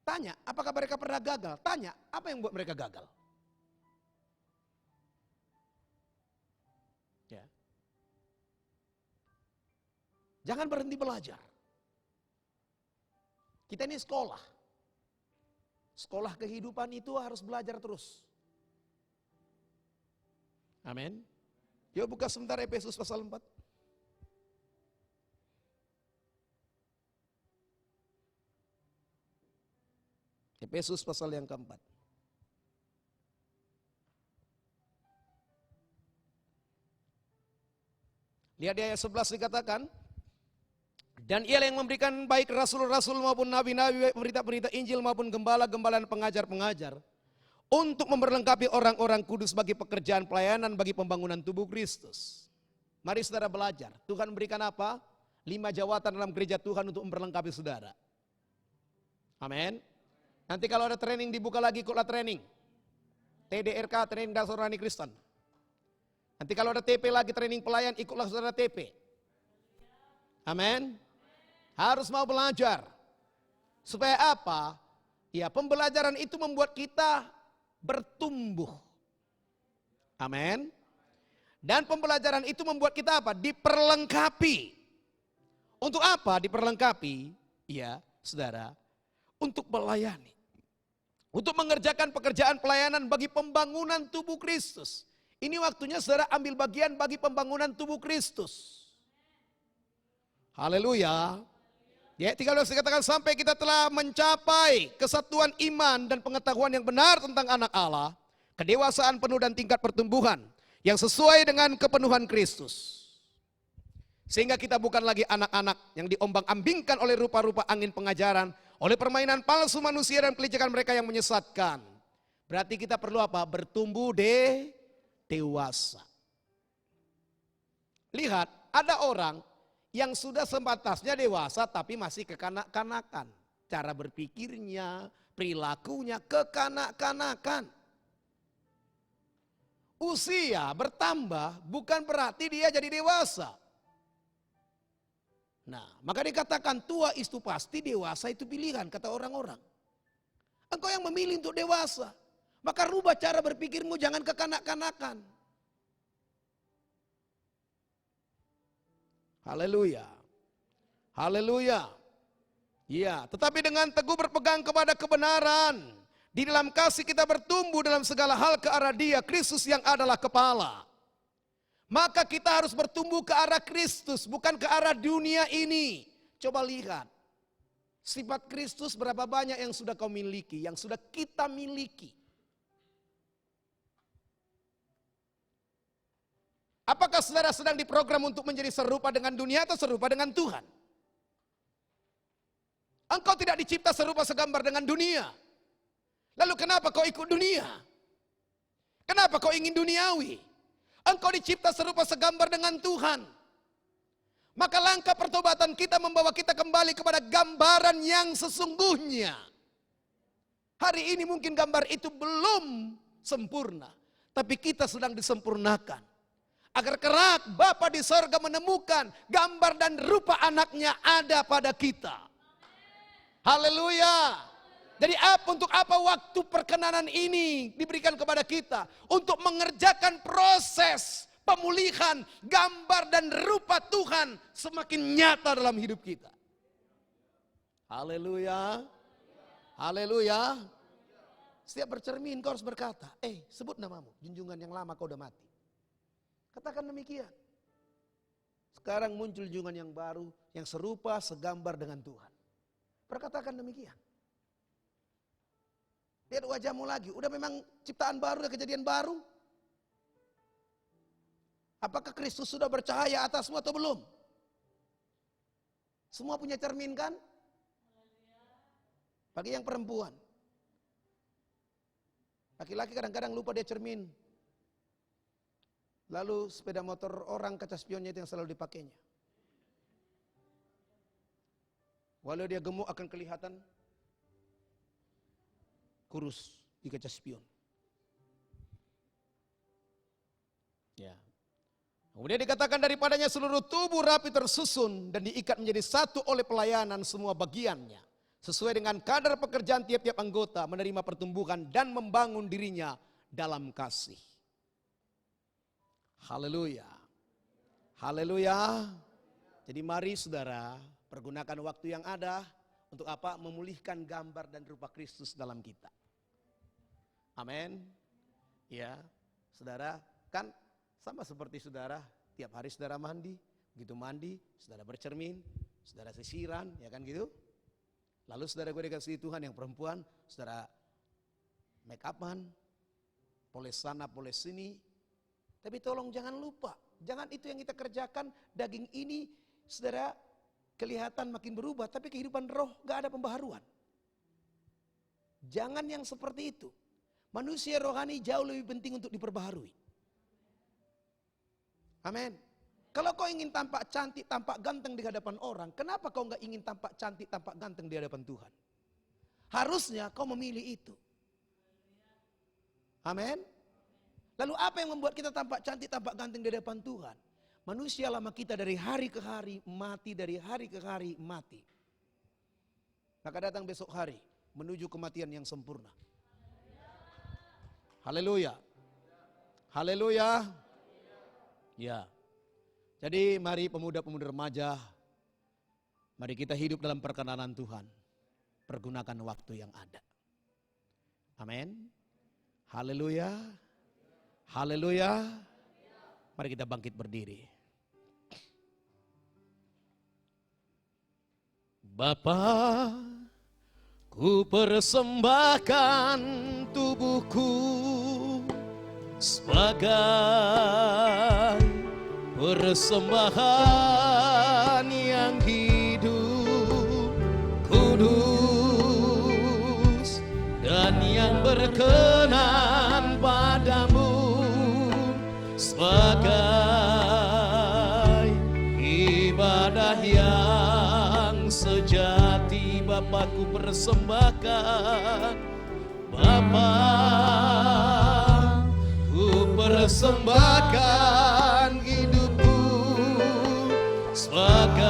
Tanya, apakah mereka pernah gagal? Tanya, apa yang buat mereka gagal? Ya. Jangan berhenti belajar. Kita ini sekolah. Sekolah kehidupan itu harus belajar terus. Amin. Yuk buka sebentar Efesus pasal 4. Efesus pasal yang keempat. Lihat di ayat 11 dikatakan, dan ialah yang memberikan baik rasul-rasul maupun nabi-nabi, berita-berita Injil maupun gembala-gembala dan pengajar-pengajar, untuk memperlengkapi orang-orang kudus bagi pekerjaan pelayanan bagi pembangunan tubuh Kristus. Mari saudara belajar. Tuhan berikan apa? 5 jawatan dalam gereja Tuhan untuk memperlengkapi saudara. Amin. Nanti kalau ada training dibuka lagi, ikutlah training. TDRK, training dasar rohani Kristen. Nanti kalau ada TP lagi, training pelayan, ikutlah saudara TP. Amin. Harus mau belajar. Supaya apa? Ya, pembelajaran itu membuat kita bertumbuh. Amin. Dan pembelajaran itu membuat kita apa? Diperlengkapi. Untuk apa diperlengkapi? Ya, saudara, untuk melayani. Untuk mengerjakan pekerjaan pelayanan bagi pembangunan tubuh Kristus. Ini waktunya saudara ambil bagian bagi pembangunan tubuh Kristus. Haleluya. Ya, 13 dikatakan sampai kita telah mencapai kesatuan iman dan pengetahuan yang benar tentang anak Allah, kedewasaan penuh dan tingkat pertumbuhan yang sesuai dengan kepenuhan Kristus. Sehingga kita bukan lagi anak-anak yang diombang-ambingkan oleh rupa-rupa angin pengajaran, oleh permainan palsu manusia dan kelicikan mereka yang menyesatkan. Berarti kita perlu apa? Bertumbuh dewasa. Lihat, ada orang yang sudah sebatasnya dewasa tapi masih kekanak-kanakan. Cara berpikirnya, perilakunya kekanak-kanakan. Usia bertambah bukan berarti dia jadi dewasa. Nah, maka dikatakan tua itu pasti, dewasa itu pilihan, kata orang-orang. Engkau yang memilih untuk dewasa, maka rubah cara berpikirmu, jangan kekanak-kanakan. Haleluya. Haleluya. Ya, tetapi dengan teguh berpegang kepada kebenaran, di dalam kasih kita bertumbuh dalam segala hal ke arah Dia, Kristus yang adalah kepala. Maka kita harus bertumbuh ke arah Kristus, bukan ke arah dunia ini. Coba lihat, sifat Kristus berapa banyak yang sudah kau miliki, yang sudah kita miliki. Apakah saudara sedang diprogram untuk menjadi serupa dengan dunia atau serupa dengan Tuhan? Engkau tidak dicipta serupa segambar dengan dunia. Lalu kenapa kau ikut dunia? Kenapa kau ingin duniawi? Engkau dicipta serupa segambar dengan Tuhan. Maka langkah pertobatan kita membawa kita kembali kepada gambaran yang sesungguhnya. Hari ini mungkin gambar itu belum sempurna, tapi kita sedang disempurnakan. Agar kelak Bapa di sorga menemukan gambar dan rupa anaknya ada pada kita. Haleluya. Jadi untuk apa waktu perkenanan ini diberikan kepada kita? Untuk mengerjakan proses pemulihan gambar dan rupa Tuhan semakin nyata dalam hidup kita. Haleluya. Haleluya. Setiap bercermin kau harus berkata, sebut namamu, junjungan yang lama kau udah mati. Katakan demikian. Sekarang muncul junjungan yang baru, yang serupa segambar dengan Tuhan. Perkatakan demikian. Lihat wajahmu lagi, udah memang ciptaan baru, udah kejadian baru. Apakah Kristus sudah bercahaya atasmu atau belum? Semua punya cermin kan? Bagi yang perempuan. Laki-laki kadang-kadang lupa dia cermin. Lalu sepeda motor orang, kaca spionnya itu yang selalu dipakainya. Walau dia gemuk akan kelihatan kurus di kaca spion. Ya. Kemudian dikatakan daripadanya seluruh tubuh rapi tersusun dan diikat menjadi satu oleh pelayanan semua bagiannya. Sesuai dengan kadar pekerjaan tiap-tiap anggota menerima pertumbuhan dan membangun dirinya dalam kasih. Haleluya. Haleluya. Jadi mari saudara, pergunakan waktu yang ada untuk apa? Memulihkan gambar dan rupa Kristus dalam kita. Amin. Ya, saudara kan sama seperti saudara, tiap hari saudara mandi, begitu mandi, saudara bercermin, saudara sisiran, ya kan gitu. Lalu saudara gue dikasih Tuhan yang perempuan, saudara make upan, poles sana, poles sini. Tapi tolong jangan lupa, jangan itu yang kita kerjakan, daging ini saudara kelihatan makin berubah, tapi kehidupan roh gak ada pembaharuan. Jangan yang seperti itu. Manusia rohani jauh lebih penting untuk diperbaharui. Amin. Kalau kau ingin tampak cantik, tampak ganteng di hadapan orang, kenapa kau gak ingin tampak cantik, tampak ganteng di hadapan Tuhan? Harusnya kau memilih itu. Amin. Lalu apa yang membuat kita tampak cantik, tampak ganteng di hadapan Tuhan? Manusia lama kita dari hari ke hari mati, dari hari ke hari mati. Maka datang besok hari menuju kematian yang sempurna. Haleluya. Haleluya. Ya. Jadi mari pemuda-pemuda remaja, mari kita hidup dalam perkenanan Tuhan. Pergunakan waktu yang ada. Amin. Haleluya. Haleluya. Mari kita bangkit berdiri. Bapa, ku persembahkan tubuhku sebagai persembahan yang hidup, kudus, dan yang berkenan padamu. Sebagai ibadah yang sejati, Bapakku persembahkan. Bapa, ku persembahkan hidupku sebagai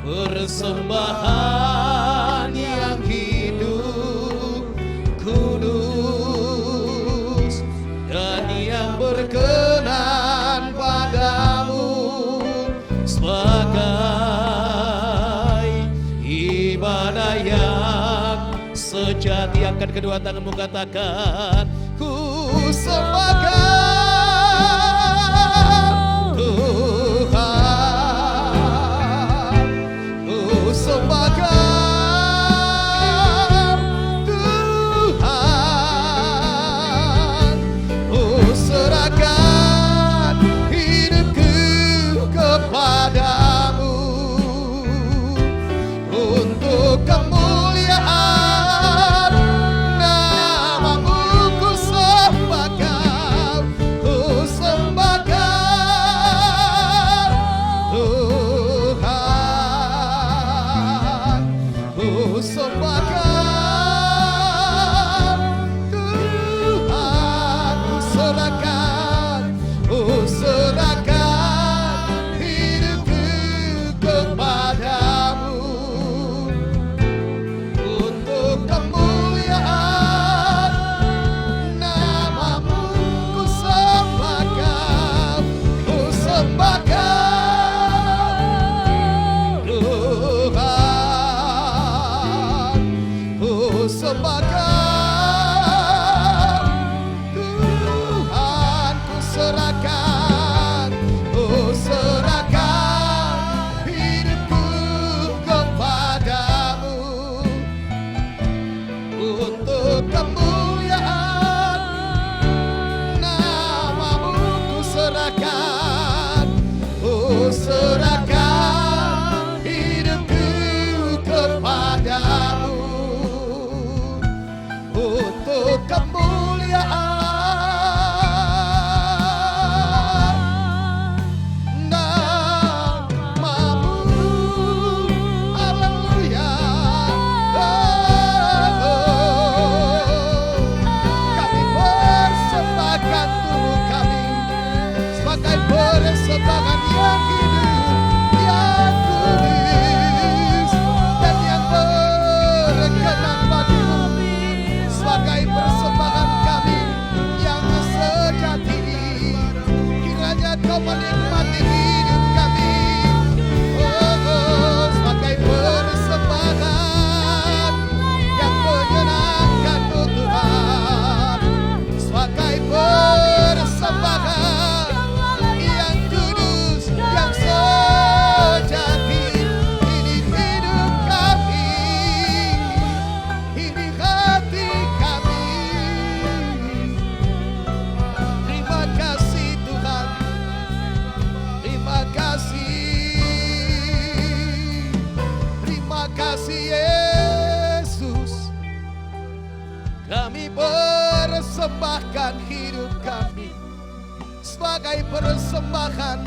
persembahan yang hidup, kudus, dan yang berkenan padamu. Sebagai ibadah yang sejati, angkat kedua tanganmu, katakan, ku sembahkan Tuhan, ku sembahkan Tuhan, ku serahkan persembahkan Tuhan, ku sembahkan Tuhan, ku serahkan hidupku kepadamu untuk kemuliaan namamu. Ku serahkan hidupku kepadamu untuk kemuliaan namamu. Haleluya. Kami persembahkan tubuh kami sebagai persembahan yang hidup, yang kudus dan yang berkenan bagimu, sebagai persembahan kami yang sejati. Kiranya kau menikmati hidup kami, sebagai persembahan yang menyenangkan-Mu Tuhan, sebagai persembahan yang kudus, yang sejati. Ini hidup kami, ini hati kami. Terima kasih Tuhan, terima kasih Yesus. Kami persembahkan hidup kami sebagai persembahan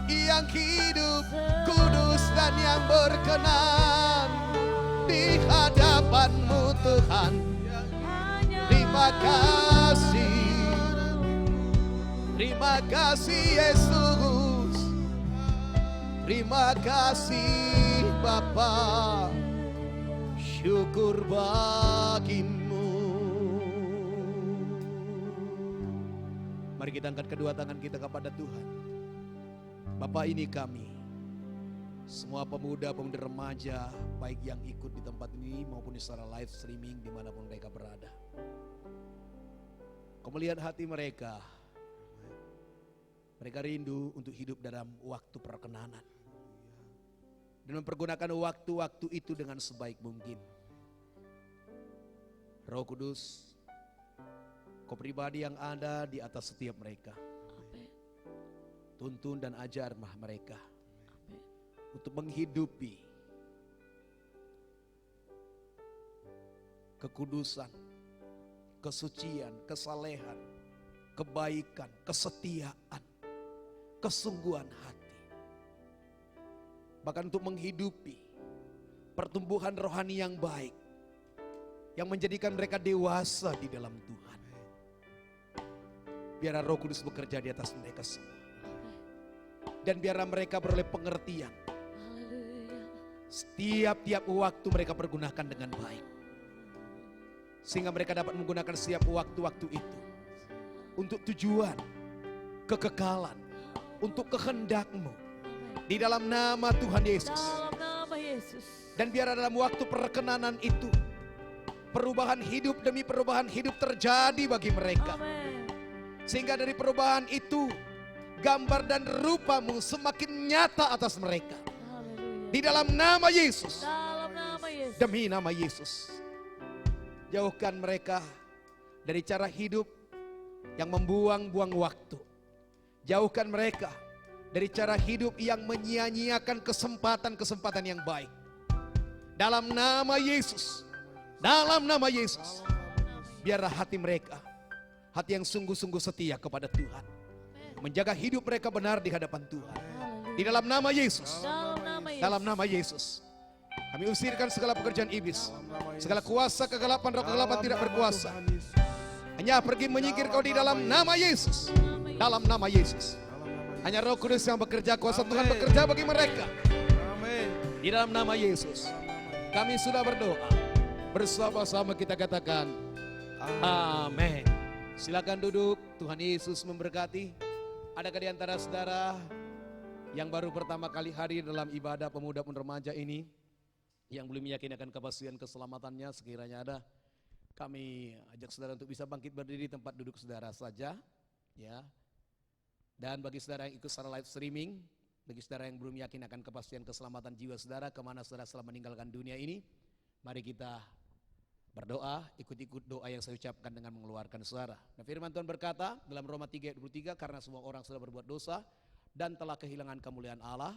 yang hidup, kudus dan yang berkenan di hadapan-Mu Tuhan. Terima kasih Yesus, terima kasih Bapa, syukur bagimu. Mari kita angkat kedua tangan kita kepada Tuhan. Bapa, ini kami, semua pemuda-pemudi remaja, baik yang ikut di tempat ini maupun secara live streaming dimanapun mereka berada. Kau melihat hati mereka, mereka rindu untuk hidup dalam waktu perkenanan dan mempergunakan waktu-waktu itu dengan sebaik mungkin. Roh Kudus, Kau pribadi yang ada di atas setiap mereka. Tuntun dan ajarlah mereka untuk menghidupi kekudusan, kesucian, kesalehan, kebaikan, kesetiaan, kesungguhan hati. Bahkan untuk menghidupi pertumbuhan rohani yang baik, yang menjadikan mereka dewasa di dalam Tuhan. Biarlah Roh Kudus bekerja di atas mereka semua. Dan biarlah mereka beroleh pengertian. Setiap waktu mereka pergunakan dengan baik. Sehingga mereka dapat menggunakan setiap waktu-waktu itu untuk tujuan, kekekalan, untuk kehendak-Mu. Di dalam nama Tuhan Yesus. Dalam nama Yesus. Dan biar dalam waktu perkenanan itu, perubahan hidup demi perubahan hidup terjadi bagi mereka. Amin. Sehingga dari perubahan itu, gambar dan rupa-Mu semakin nyata atas mereka. Haleluya. Di dalam nama Yesus. Dalam nama Yesus. Demi nama Yesus. Jauhkan mereka dari cara hidup yang membuang-buang waktu. Jauhkan mereka dari cara hidup yang menyia-nyiakan kesempatan-kesempatan yang baik. Dalam nama Yesus. Dalam nama Yesus. Biarlah hati mereka, hati yang sungguh-sungguh setia kepada Tuhan, menjaga hidup mereka benar di hadapan Tuhan. Di dalam nama Yesus. Dalam nama Yesus. Dalam nama Yesus. Kami usirkan segala pekerjaan iblis, segala kuasa kegelapan, roh kegelapan tidak berkuasa. Hanya pergi menyingkir kau di dalam nama Yesus. Dalam nama Yesus. Hanya Roh Kudus yang bekerja, kuasa Tuhan bekerja bagi mereka. Di dalam nama Yesus. Kami sudah berdoa. Bersama-sama kita katakan amin. Silakan duduk. Tuhan Yesus memberkati. Adakah di antara saudara yang baru pertama kali hadir dalam ibadah pemuda dan remaja ini, yang belum yakin akan kepastian keselamatannya? Sekiranya ada, kami ajak saudara untuk bisa bangkit berdiri di tempat duduk saudara saja, ya. Dan bagi saudara yang ikut secara live streaming, bagi saudara yang belum yakin akan kepastian keselamatan jiwa saudara, kemana saudara setelah meninggalkan dunia ini, mari kita berdoa, ikut-ikut doa yang saya ucapkan dengan mengeluarkan suara. Nah, firman Tuhan berkata dalam Roma 3 ayat 23, karena semua orang sudah berbuat dosa dan telah kehilangan kemuliaan Allah.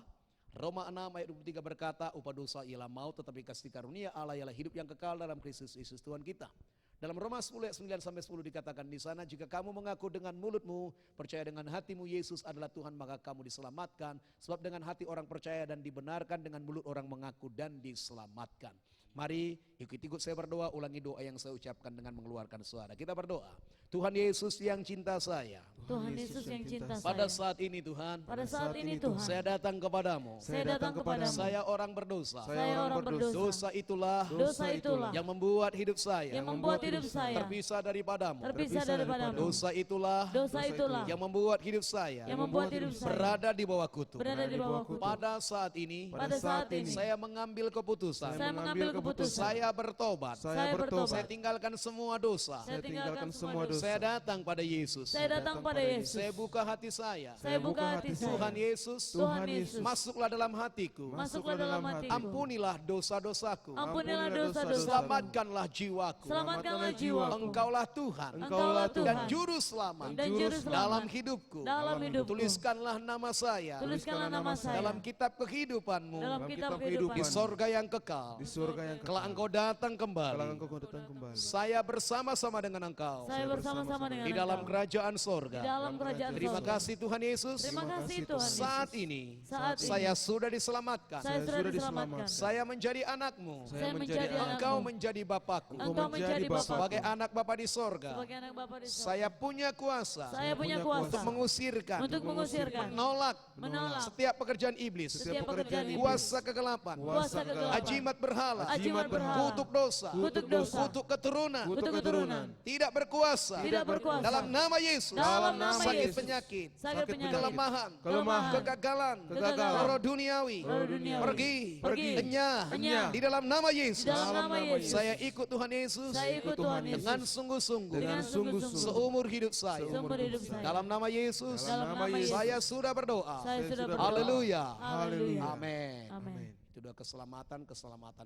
Roma 6 ayat 23 berkata, upah dosa ialah maut, tetapi kasih karunia Allah ialah hidup yang kekal dalam Kristus Yesus Tuhan kita. Dalam Roma 10 ayat 9 sampai 10 dikatakan di sana, jika kamu mengaku dengan mulutmu, percaya dengan hatimu Yesus adalah Tuhan, maka kamu diselamatkan. Sebab dengan hati orang percaya dan dibenarkan, dengan mulut orang mengaku dan diselamatkan. Mari ikut-ikut saya berdoa, ulangi doa yang saya ucapkan dengan mengeluarkan suara. Kita berdoa. Tuhan Yesus yang cinta saya, Tuhan Yesus yang cinta saya, pada saat ini Tuhan, pada saat ini Tuhan, saya datang kepadamu. saya datang kepadamu. Saya orang berdosa. Saya orang berdosa. Dosa itulah Dosa itulah yang membuat hidup saya yang membuat hidup saya terpisah daripadamu. terpisah daripadamu. Dosa itulah Dosa itulah yang membuat hidup saya yang membuat hidup saya berada di bawah kutuk. berada di bawah kutuk. Pada saat ini Pada saat ini saya mengambil keputusan. saya mengambil keputusan. Saya bertobat. Saya bertobat. Saya tinggalkan semua dosa. Saya tinggalkan semua dosa. Saya datang pada Yesus. Saya datang pada Yesus. Saya buka hati saya. Saya buka hati saya. Tuhan Yesus, Tuhan Yesus, masuklah dalam hatiku. masuklah dalam hatiku. Ampunilah dosa-dosaku. Ampunilah dosa-dosa. Selamatkanlah jiwaku. Selamatkanlah jiwaku. Engkaulah Tuhan. Engkaulah Tuhan. Dan juru selamat. Dan juru selamat. Dalam hidupku. Dalam hidupku. Tuliskanlah nama saya. Tuliskanlah nama saya Dalam kitab kehidupanmu. dalam kitab Di kehidupan. sorga yang kekal. Di surga yang Kelak kekal. engkau datang Kalau kembali. engkau datang kembali. Saya bersama-sama dengan engkau. Saya bersama-sama dengan Di dalam Engkau. kerajaan Di sorga. dalam kerajaan Terima surga. kasih Tuhan Yesus. Terima kasih Tuhan Yesus. Saat ini Saat ini saya sudah diselamatkan. saya sudah sudah diselamatkan. Saya menjadi anakmu. Saya menjadi Engkau anakmu. menjadi bapakku. Engkau menjadi Bapa. Sebagai anak Bapa di sorga, Sebagai anak Bapa di surga. saya punya kuasa Saya punya untuk kuasa mengusirkan, untuk mengusirkan, menolak menolak setiap pekerjaan iblis, setiap pekerjaan iblis, kuasa kegelapan, kuasa kegelapan, ajimat berhala, ajimat berhala, kutuk dosa, kutuk dosa, kutuk keturunan, kutuk keturunan, tidak berkuasa, tidak berkuasa, dalam nama Yesus, dalam nama sakit Yesus, penyakit, sakit penyakit, kelemahan, kelemahan, kegagalan, kegagalan, roh duniawi, roh duniawi, pergi, enyah, enyah, di dalam nama Yesus. di dalam nama Yesus. Saya ikut Tuhan Yesus Saya ikut Tuhan Yesus dengan sungguh-sungguh, dengan sungguh-sungguh seumur hidup saya. seumur hidup saya. Dalam nama Yesus, Dalam nama Yesus. saya sudah berdoa. Saya sudah berdoa. Haleluya. Haleluya. Amin. Amin. Itu doa keselamatan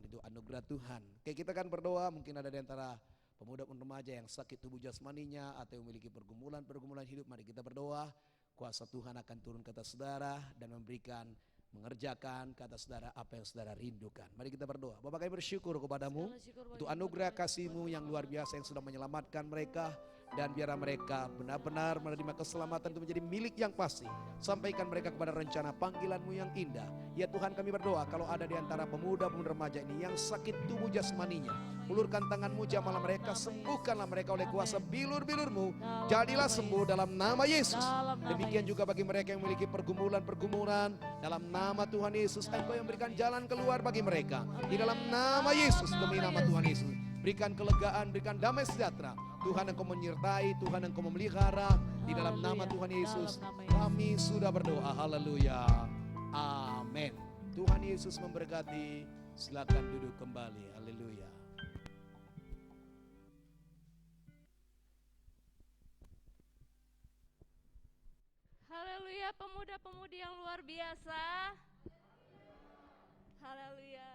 itu anugerah Tuhan. Oke, kita kan berdoa, mungkin ada di antara pemuda dan remaja yang sakit tubuh jasmaninya atau yang memiliki pergumulan hidup. Mari kita berdoa, kuasa Tuhan akan turun ke atas saudara dan mengerjakan ke atas saudara apa yang saudara rindukan. Mari kita berdoa. Bapak kami bersyukur kepadamu untuk anugerah kasih-Mu yang luar biasa yang sudah menyelamatkan mereka. Dan biarlah mereka benar-benar menerima keselamatan itu menjadi milik yang pasti. Sampaikan mereka kepada rencana panggilan-Mu yang indah. Ya Tuhan, kami berdoa kalau ada di antara pemuda-pemuda remaja ini yang sakit tubuh jasmaninya, ulurkan tangan-Mu, jamahlah mereka, sembuhkanlah mereka oleh kuasa bilur-bilur-Mu. Jadilah sembuh dalam nama Yesus. Demikian juga bagi mereka yang memiliki pergumulan, dalam nama Tuhan Yesus, Engkau yang berikan jalan keluar bagi mereka. Di dalam nama Yesus, demi nama Tuhan Yesus. Berikan kelegaan, berikan damai sejahtera. Tuhan Engkau menyertai, Tuhan Engkau memelihara. Di dalam nama Tuhan Yesus, kami sudah berdoa. Haleluya. Amin. Tuhan Yesus memberkati. Silakan duduk kembali. Haleluya. Haleluya, pemuda-pemudi yang luar biasa. Haleluya.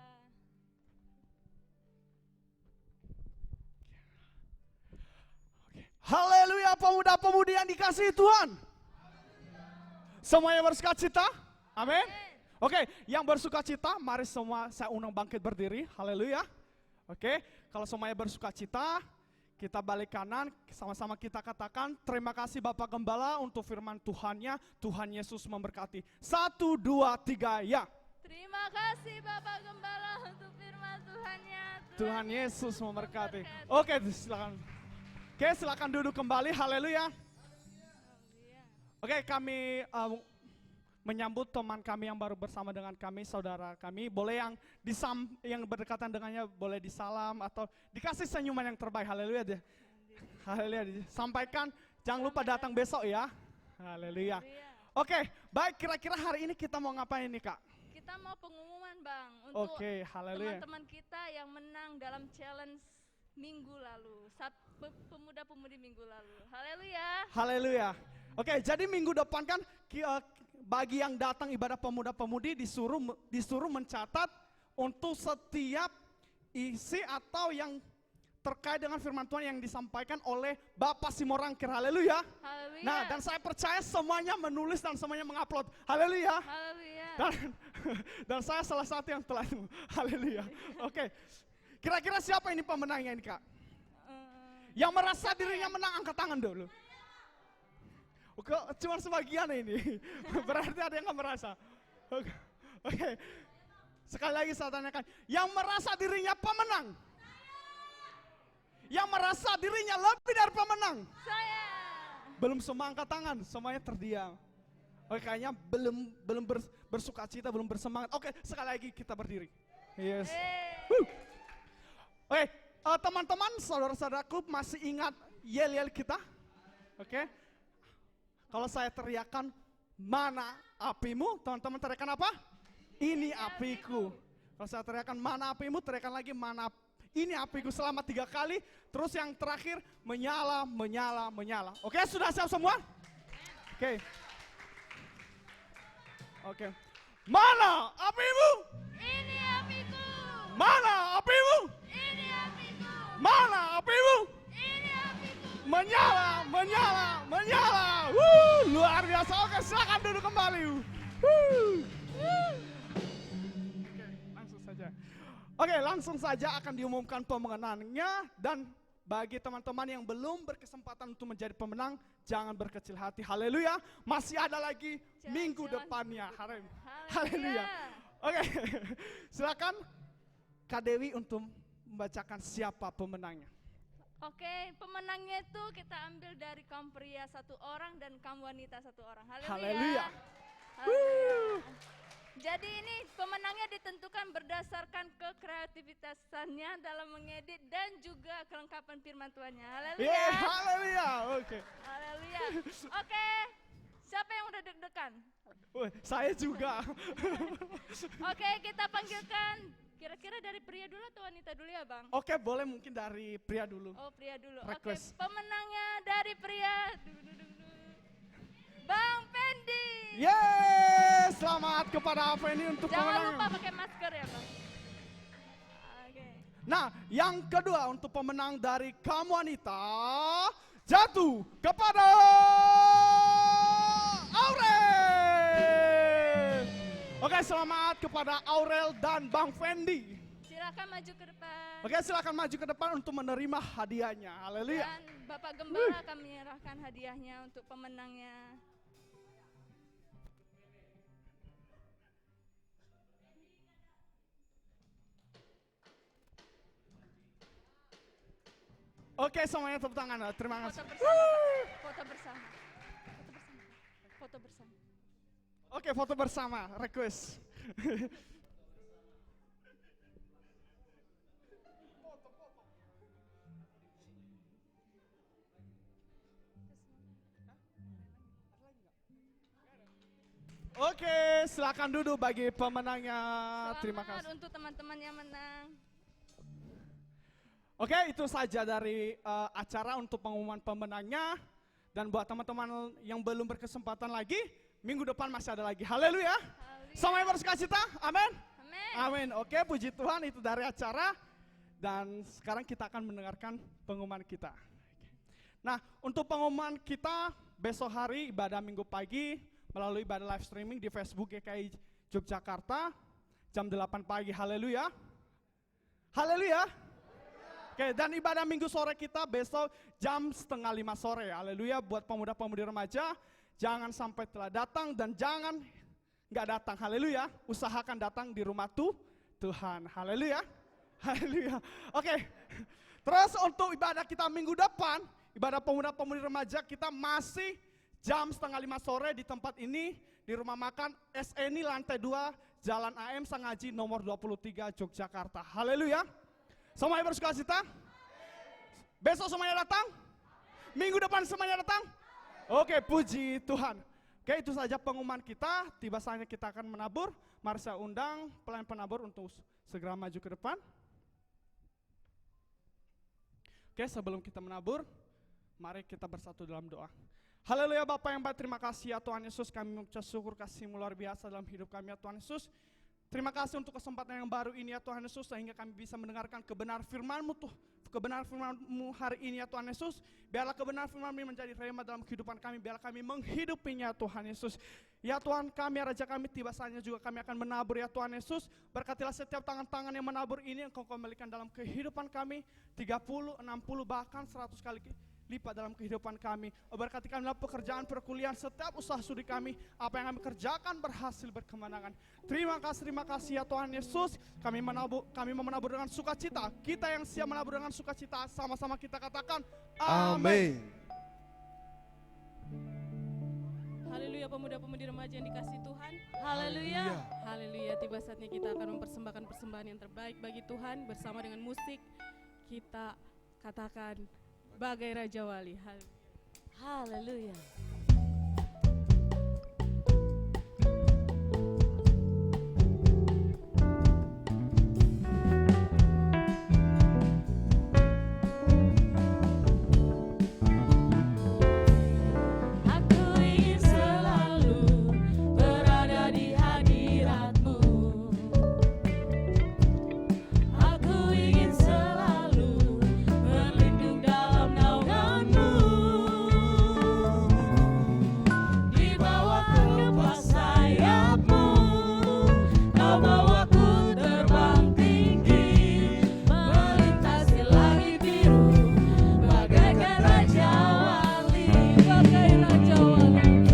Haleluya, pemuda-pemudi yang dikasihi Tuhan. Semuanya bersukacita? Amin. Oke, yang bersukacita, mari semua saya undang bangkit berdiri. Haleluya. Oke, kalau semuanya bersukacita, kita balik kanan, sama-sama kita katakan, terima kasih Bapak Gembala untuk firman Tuhannya. Tuhan Yesus memberkati. 1, 2, 3, ya. Terima kasih Bapak Gembala untuk firman Tuhannya. Tuhan Yesus memberkati. Oke, silakan. Oke, silakan duduk kembali. Haleluya. Oke, kami menyambut teman kami yang baru bersama dengan kami, saudara kami. Boleh yang berdekatan dengannya boleh disalam atau dikasih senyuman yang terbaik. Haleluya deh. Haleluya. Sampaikan, jangan lupa datang besok ya. Haleluya. Haleluya. Oke, baik, kira-kira hari ini kita mau ngapain nih Kak? Kita mau pengumuman Bang untuk Oke, haleluya. teman-teman kita yang menang dalam challenge minggu lalu, pemuda-pemudi minggu lalu. Haleluya. Haleluya. Oke, jadi minggu depan kan bagi yang datang ibadah pemuda-pemudi disuruh mencatat untuk setiap isi atau yang terkait dengan firman Tuhan yang disampaikan oleh Bapak Simorangkir. Haleluya. Haleluya. Nah, dan saya percaya semuanya menulis dan semuanya mengupload. Haleluya. Haleluya. Dan saya salah satu yang telah itu. Haleluya. Oke. Kira-kira siapa ini pemenangnya ini Kak? Yang merasa dirinya menang angkat tangan dulu. Oke, cuma sebagian ini. Berarti ada yang nggak merasa. Oke. Sekali lagi saya tanyakan, yang merasa dirinya pemenang? Yang merasa dirinya lebih dari pemenang? Saya. Belum semua angkat tangan, semuanya terdiam. Oke, kayaknya belum bersuka cita, belum bersemangat. Oke, sekali lagi kita berdiri. Yes. Oke, teman-teman, saudara-saudaraku masih ingat yel-yel kita? Oke. Kalau saya teriakan, mana apimu? Teman-teman teriakan apa? Ini apiku. Kalau saya teriakan, mana apimu? Teriakan lagi, mana ini apiku selama 3 kali. Terus yang terakhir, menyala, menyala, menyala. Oke, sudah siap semua? Oke. Oke. Mana apimu? Ini apiku. Mana apimu? Ini apiku. Mana apimu? Ini apiku. Menyala, menyala, menyala. Luar biasa. Oke, silakan duduk kembali. Oke, langsung saja akan diumumkan pemenangnya. Dan bagi teman-teman yang belum berkesempatan untuk menjadi pemenang, jangan berkecil hati. Haleluya. Masih ada lagi minggu depannya. Haleluya. Oke, silakan Kak Dewi untuk membacakan siapa pemenangnya. Oke, pemenangnya itu kita ambil dari kaum pria 1 orang dan kaum wanita 1 orang. Haleluya. Haleluya. Haleluya. Jadi ini pemenangnya ditentukan berdasarkan kekreativitasannya dalam mengedit dan juga kelengkapan firman Tuhannya. Haleluya. Haleluya. Oke. Haleluya. Oke. Siapa yang udah deg-degan? Saya juga. Oke, kita panggilkan. Kira-kira dari pria dulu atau wanita dulu ya, Bang? Oke, boleh mungkin dari pria dulu. Oh, pria dulu. Request. Oke, pemenangnya dari pria. Bang Fendi. Yes, selamat kepada Fendi untuk Jangan pemenangnya. lupa pakai masker ya, Bang. Oke. Nah, yang kedua untuk pemenang dari kaum wanita jatuh kepada Aurel. Oke, selamat kepada Aurel dan Bang Fendi. Silakan maju ke depan. Oke, silakan maju ke depan untuk menerima hadiahnya. Haleluya. Dan Bapak Gembala akan menyerahkan hadiahnya untuk pemenangnya. Oke, semuanya tepuk tangan. Terima kasih. Foto bersama, Pak. Foto bersama. Foto bersama. Foto bersama. Oke, foto bersama. Request. Oke, silakan duduk bagi pemenangnya. Terima Selamat kasih. untuk teman-teman yang menang. Oke, itu saja dari acara untuk pengumuman pemenangnya. Dan buat teman-teman yang belum berkesempatan lagi, minggu depan masih ada lagi. Haleluya. Semuanya bersukacita. Amin. Amin. Amin. Oke, puji Tuhan, itu dari acara. Dan sekarang kita akan mendengarkan pengumuman kita. Nah, untuk pengumuman kita besok hari ibadah minggu pagi melalui ibadah live streaming di Facebook GKI Yogyakarta jam 8 pagi. Haleluya. Haleluya. Oke, dan ibadah minggu sore kita besok jam 4:30 sore. Haleluya. Buat pemuda-pemudi remaja, jangan sampai telah datang dan jangan nggak datang. Haleluya. Usahakan datang di rumah Tuhan. Haleluya. Haleluya. Oke. Terus untuk ibadah kita minggu depan, ibadah pemuda-pemudi remaja kita masih jam 4:30 sore di tempat ini, di rumah makan SNI lantai 2, Jalan AM Sangaji nomor 23 Yogyakarta. Haleluya. Semuanya bersukacita? Besok semuanya datang? Minggu depan semuanya datang? Oke, puji Tuhan. Oke, itu saja pengumuman kita. Tiba saatnya kita akan menabur. Mari saya undang pelayan penabur untuk segera maju ke depan. Oke, sebelum kita menabur, mari kita bersatu dalam doa. Haleluya Bapak yang baik, terima kasih ya Tuhan Yesus. Kami mengucap syukur kasih-Mu luar biasa dalam hidup kami ya Tuhan Yesus. Terima kasih untuk kesempatan yang baru ini ya Tuhan Yesus, sehingga kami bisa mendengarkan kebenaran firman-Mu kebenaran firman-Mu hari ini ya Tuhan Yesus. Biarlah kebenaran firman-Mu menjadi rema dalam kehidupan kami, biarlah kami menghidupinya Tuhan Yesus. Ya Tuhan kami, Raja kami, tiba saatnya juga kami akan menabur ya Tuhan Yesus. Berkatilah setiap tangan-tangan yang menabur ini, Engkau kembalikan dalam kehidupan kami 30, 60, bahkan 100 kali lipat dalam kehidupan kami. Berkati kami dalam pekerjaan, perkuliahan, setiap usaha studi kami, apa yang kami kerjakan berhasil berkemenangan. Terima kasih ya Tuhan Yesus. Kami mau menabur dengan sukacita. Kita yang siap menabur dengan sukacita, sama-sama kita katakan amin. Haleluya, pemuda-pemudi remaja yang dikasih Tuhan. Haleluya. Haleluya, tiba saatnya kita akan mempersembahkan persembahan yang terbaik bagi Tuhan. Bersama dengan musik, kita katakan bagai Raja Wali. Haleluya. Aku ingin selalu berada di hadirat-Mu. Aku ingin selalu berlindung dalam naungan-Mu. Di bawah kepas sayap-Mu, Kau bawaku terbang tinggi, melintasi langit biru, bagaikan Raja Wali, bagai Raja Wali,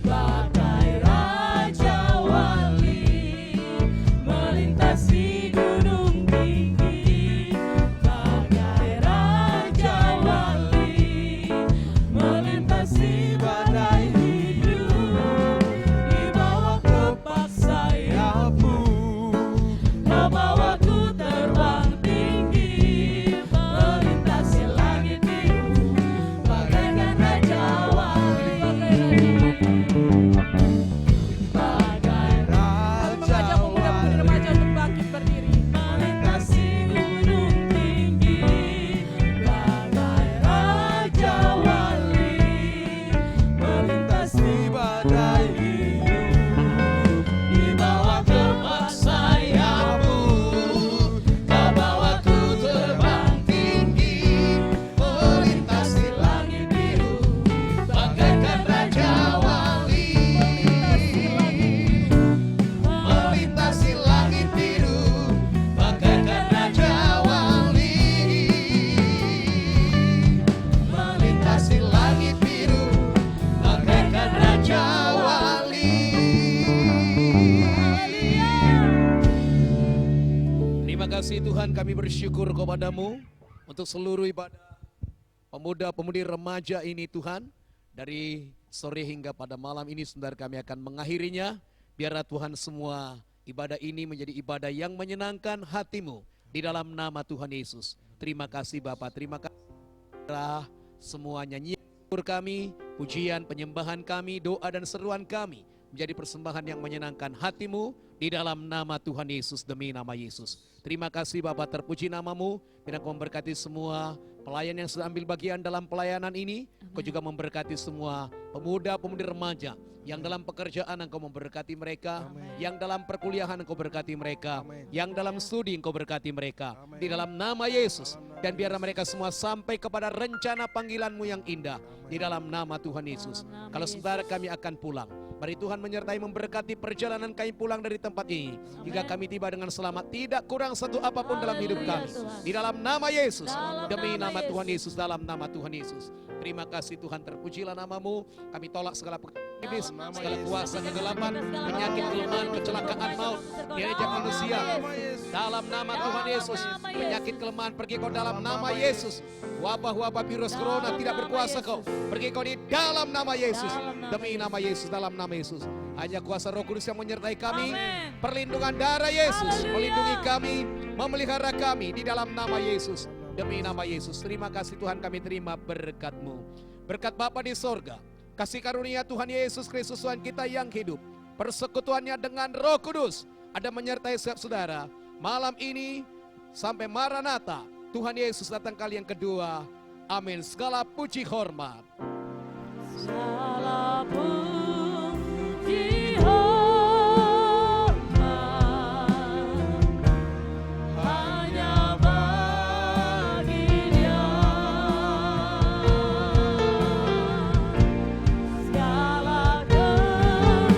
bagai Raja Wali, melintasi gunung tinggi, bagai Raja Wali, melintasi badai hidup. Di bawah kepas sayap-Mu, Kau bawaku terbang tinggi, melintasi langit biru, bagaikan Raja Wali, bagai Raja Wali. Kami mengajak pemuda-pemudi remaja untuk bangkit berdiri. Melintasi gunung tinggi, bagai Raja Wali, melintasi badai hidup. Di bawah kepas sayap-Mu, Kau bawaku terbang tinggi, melintasi langit biru, bagaikan Raja Wali, melintasi langit biru, bagaikan Raja Wali, melintasi langit biru, bagaikan Raja Wali. Terima kasih Tuhan, kami bersyukur kepada-Mu untuk seluruh ibadah pemuda-pemudi remaja ini Tuhan. Dari sore hingga pada malam ini sebentar kami akan mengakhirinya. Biarlah Tuhan semua ibadah ini menjadi ibadah yang menyenangkan hati-Mu di dalam nama Tuhan Yesus. Terima kasih Bapa, terima kasih semua nyanyian kami, pujian, penyembahan kami, doa dan seruan kami menjadi persembahan yang menyenangkan hati-Mu di dalam nama Tuhan Yesus, demi nama Yesus. Terima kasih Bapa, terpuji nama-Mu. Biar Kau memberkati semua pelayan yang sudah ambil bagian dalam pelayanan ini. Kau juga memberkati semua pemuda-pemudi remaja yang dalam pekerjaan Engkau memberkati mereka, yang dalam perkuliahan Engkau berkati mereka, yang dalam studi Engkau berkati mereka, di dalam nama Yesus. Dan biarlah mereka semua sampai kepada rencana panggilan-Mu yang indah, di dalam nama Tuhan Yesus. Kalau saudara kami akan pulang, mari Tuhan menyertai memberkati perjalanan kami pulang dari tempat ini, hingga kami tiba dengan selamat, tidak kurang satu apapun dalam hidup kami, di dalam nama Yesus, demi nama Tuhan Yesus, dalam nama Tuhan Yesus. Terima kasih Tuhan, terpujilah nama-Mu. Kami tolak segala iblis, segala kuasa kegelapan, penyakit, kelemahan, kecelakaan, maut, diajak manusia. Dalam nama Tuhan Yesus, penyakit, kelemahan, pergi kau dalam nama Yesus. Wabah-wabah virus corona tidak berkuasa kau, pergi kau di dalam nama Yesus, demi nama Yesus, dalam nama Yesus. Hanya kuasa Roh Kudus yang menyertai kami, perlindungan darah Yesus melindungi kami, memelihara kami di dalam nama Yesus, demi nama Yesus. Terima kasih Tuhan, kami terima berkat-Mu. berkat Bapa di sorga, kasih karunia Tuhan Yesus Kristus Tuhan kita yang hidup, persekutuannya dengan Roh Kudus ada menyertai setiap saudara malam ini sampai Maranatha. Tuhan Yesus datang kali yang kedua. Amin. Segala puji hormat. Segala puji hormat hanya bagi Dia. Segala kemuliaan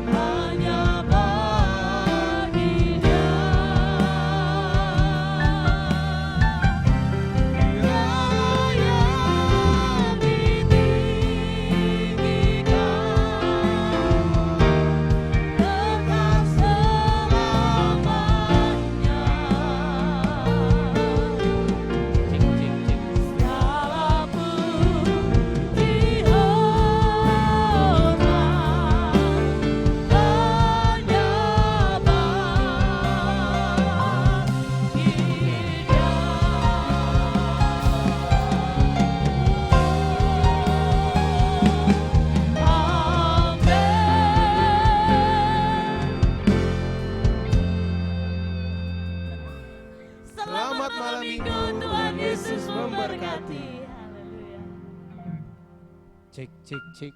hanya bagi Dia. Selamat malam minggu, Tuhan Yesus memberkati. Haleluya. Cek, cek, cek.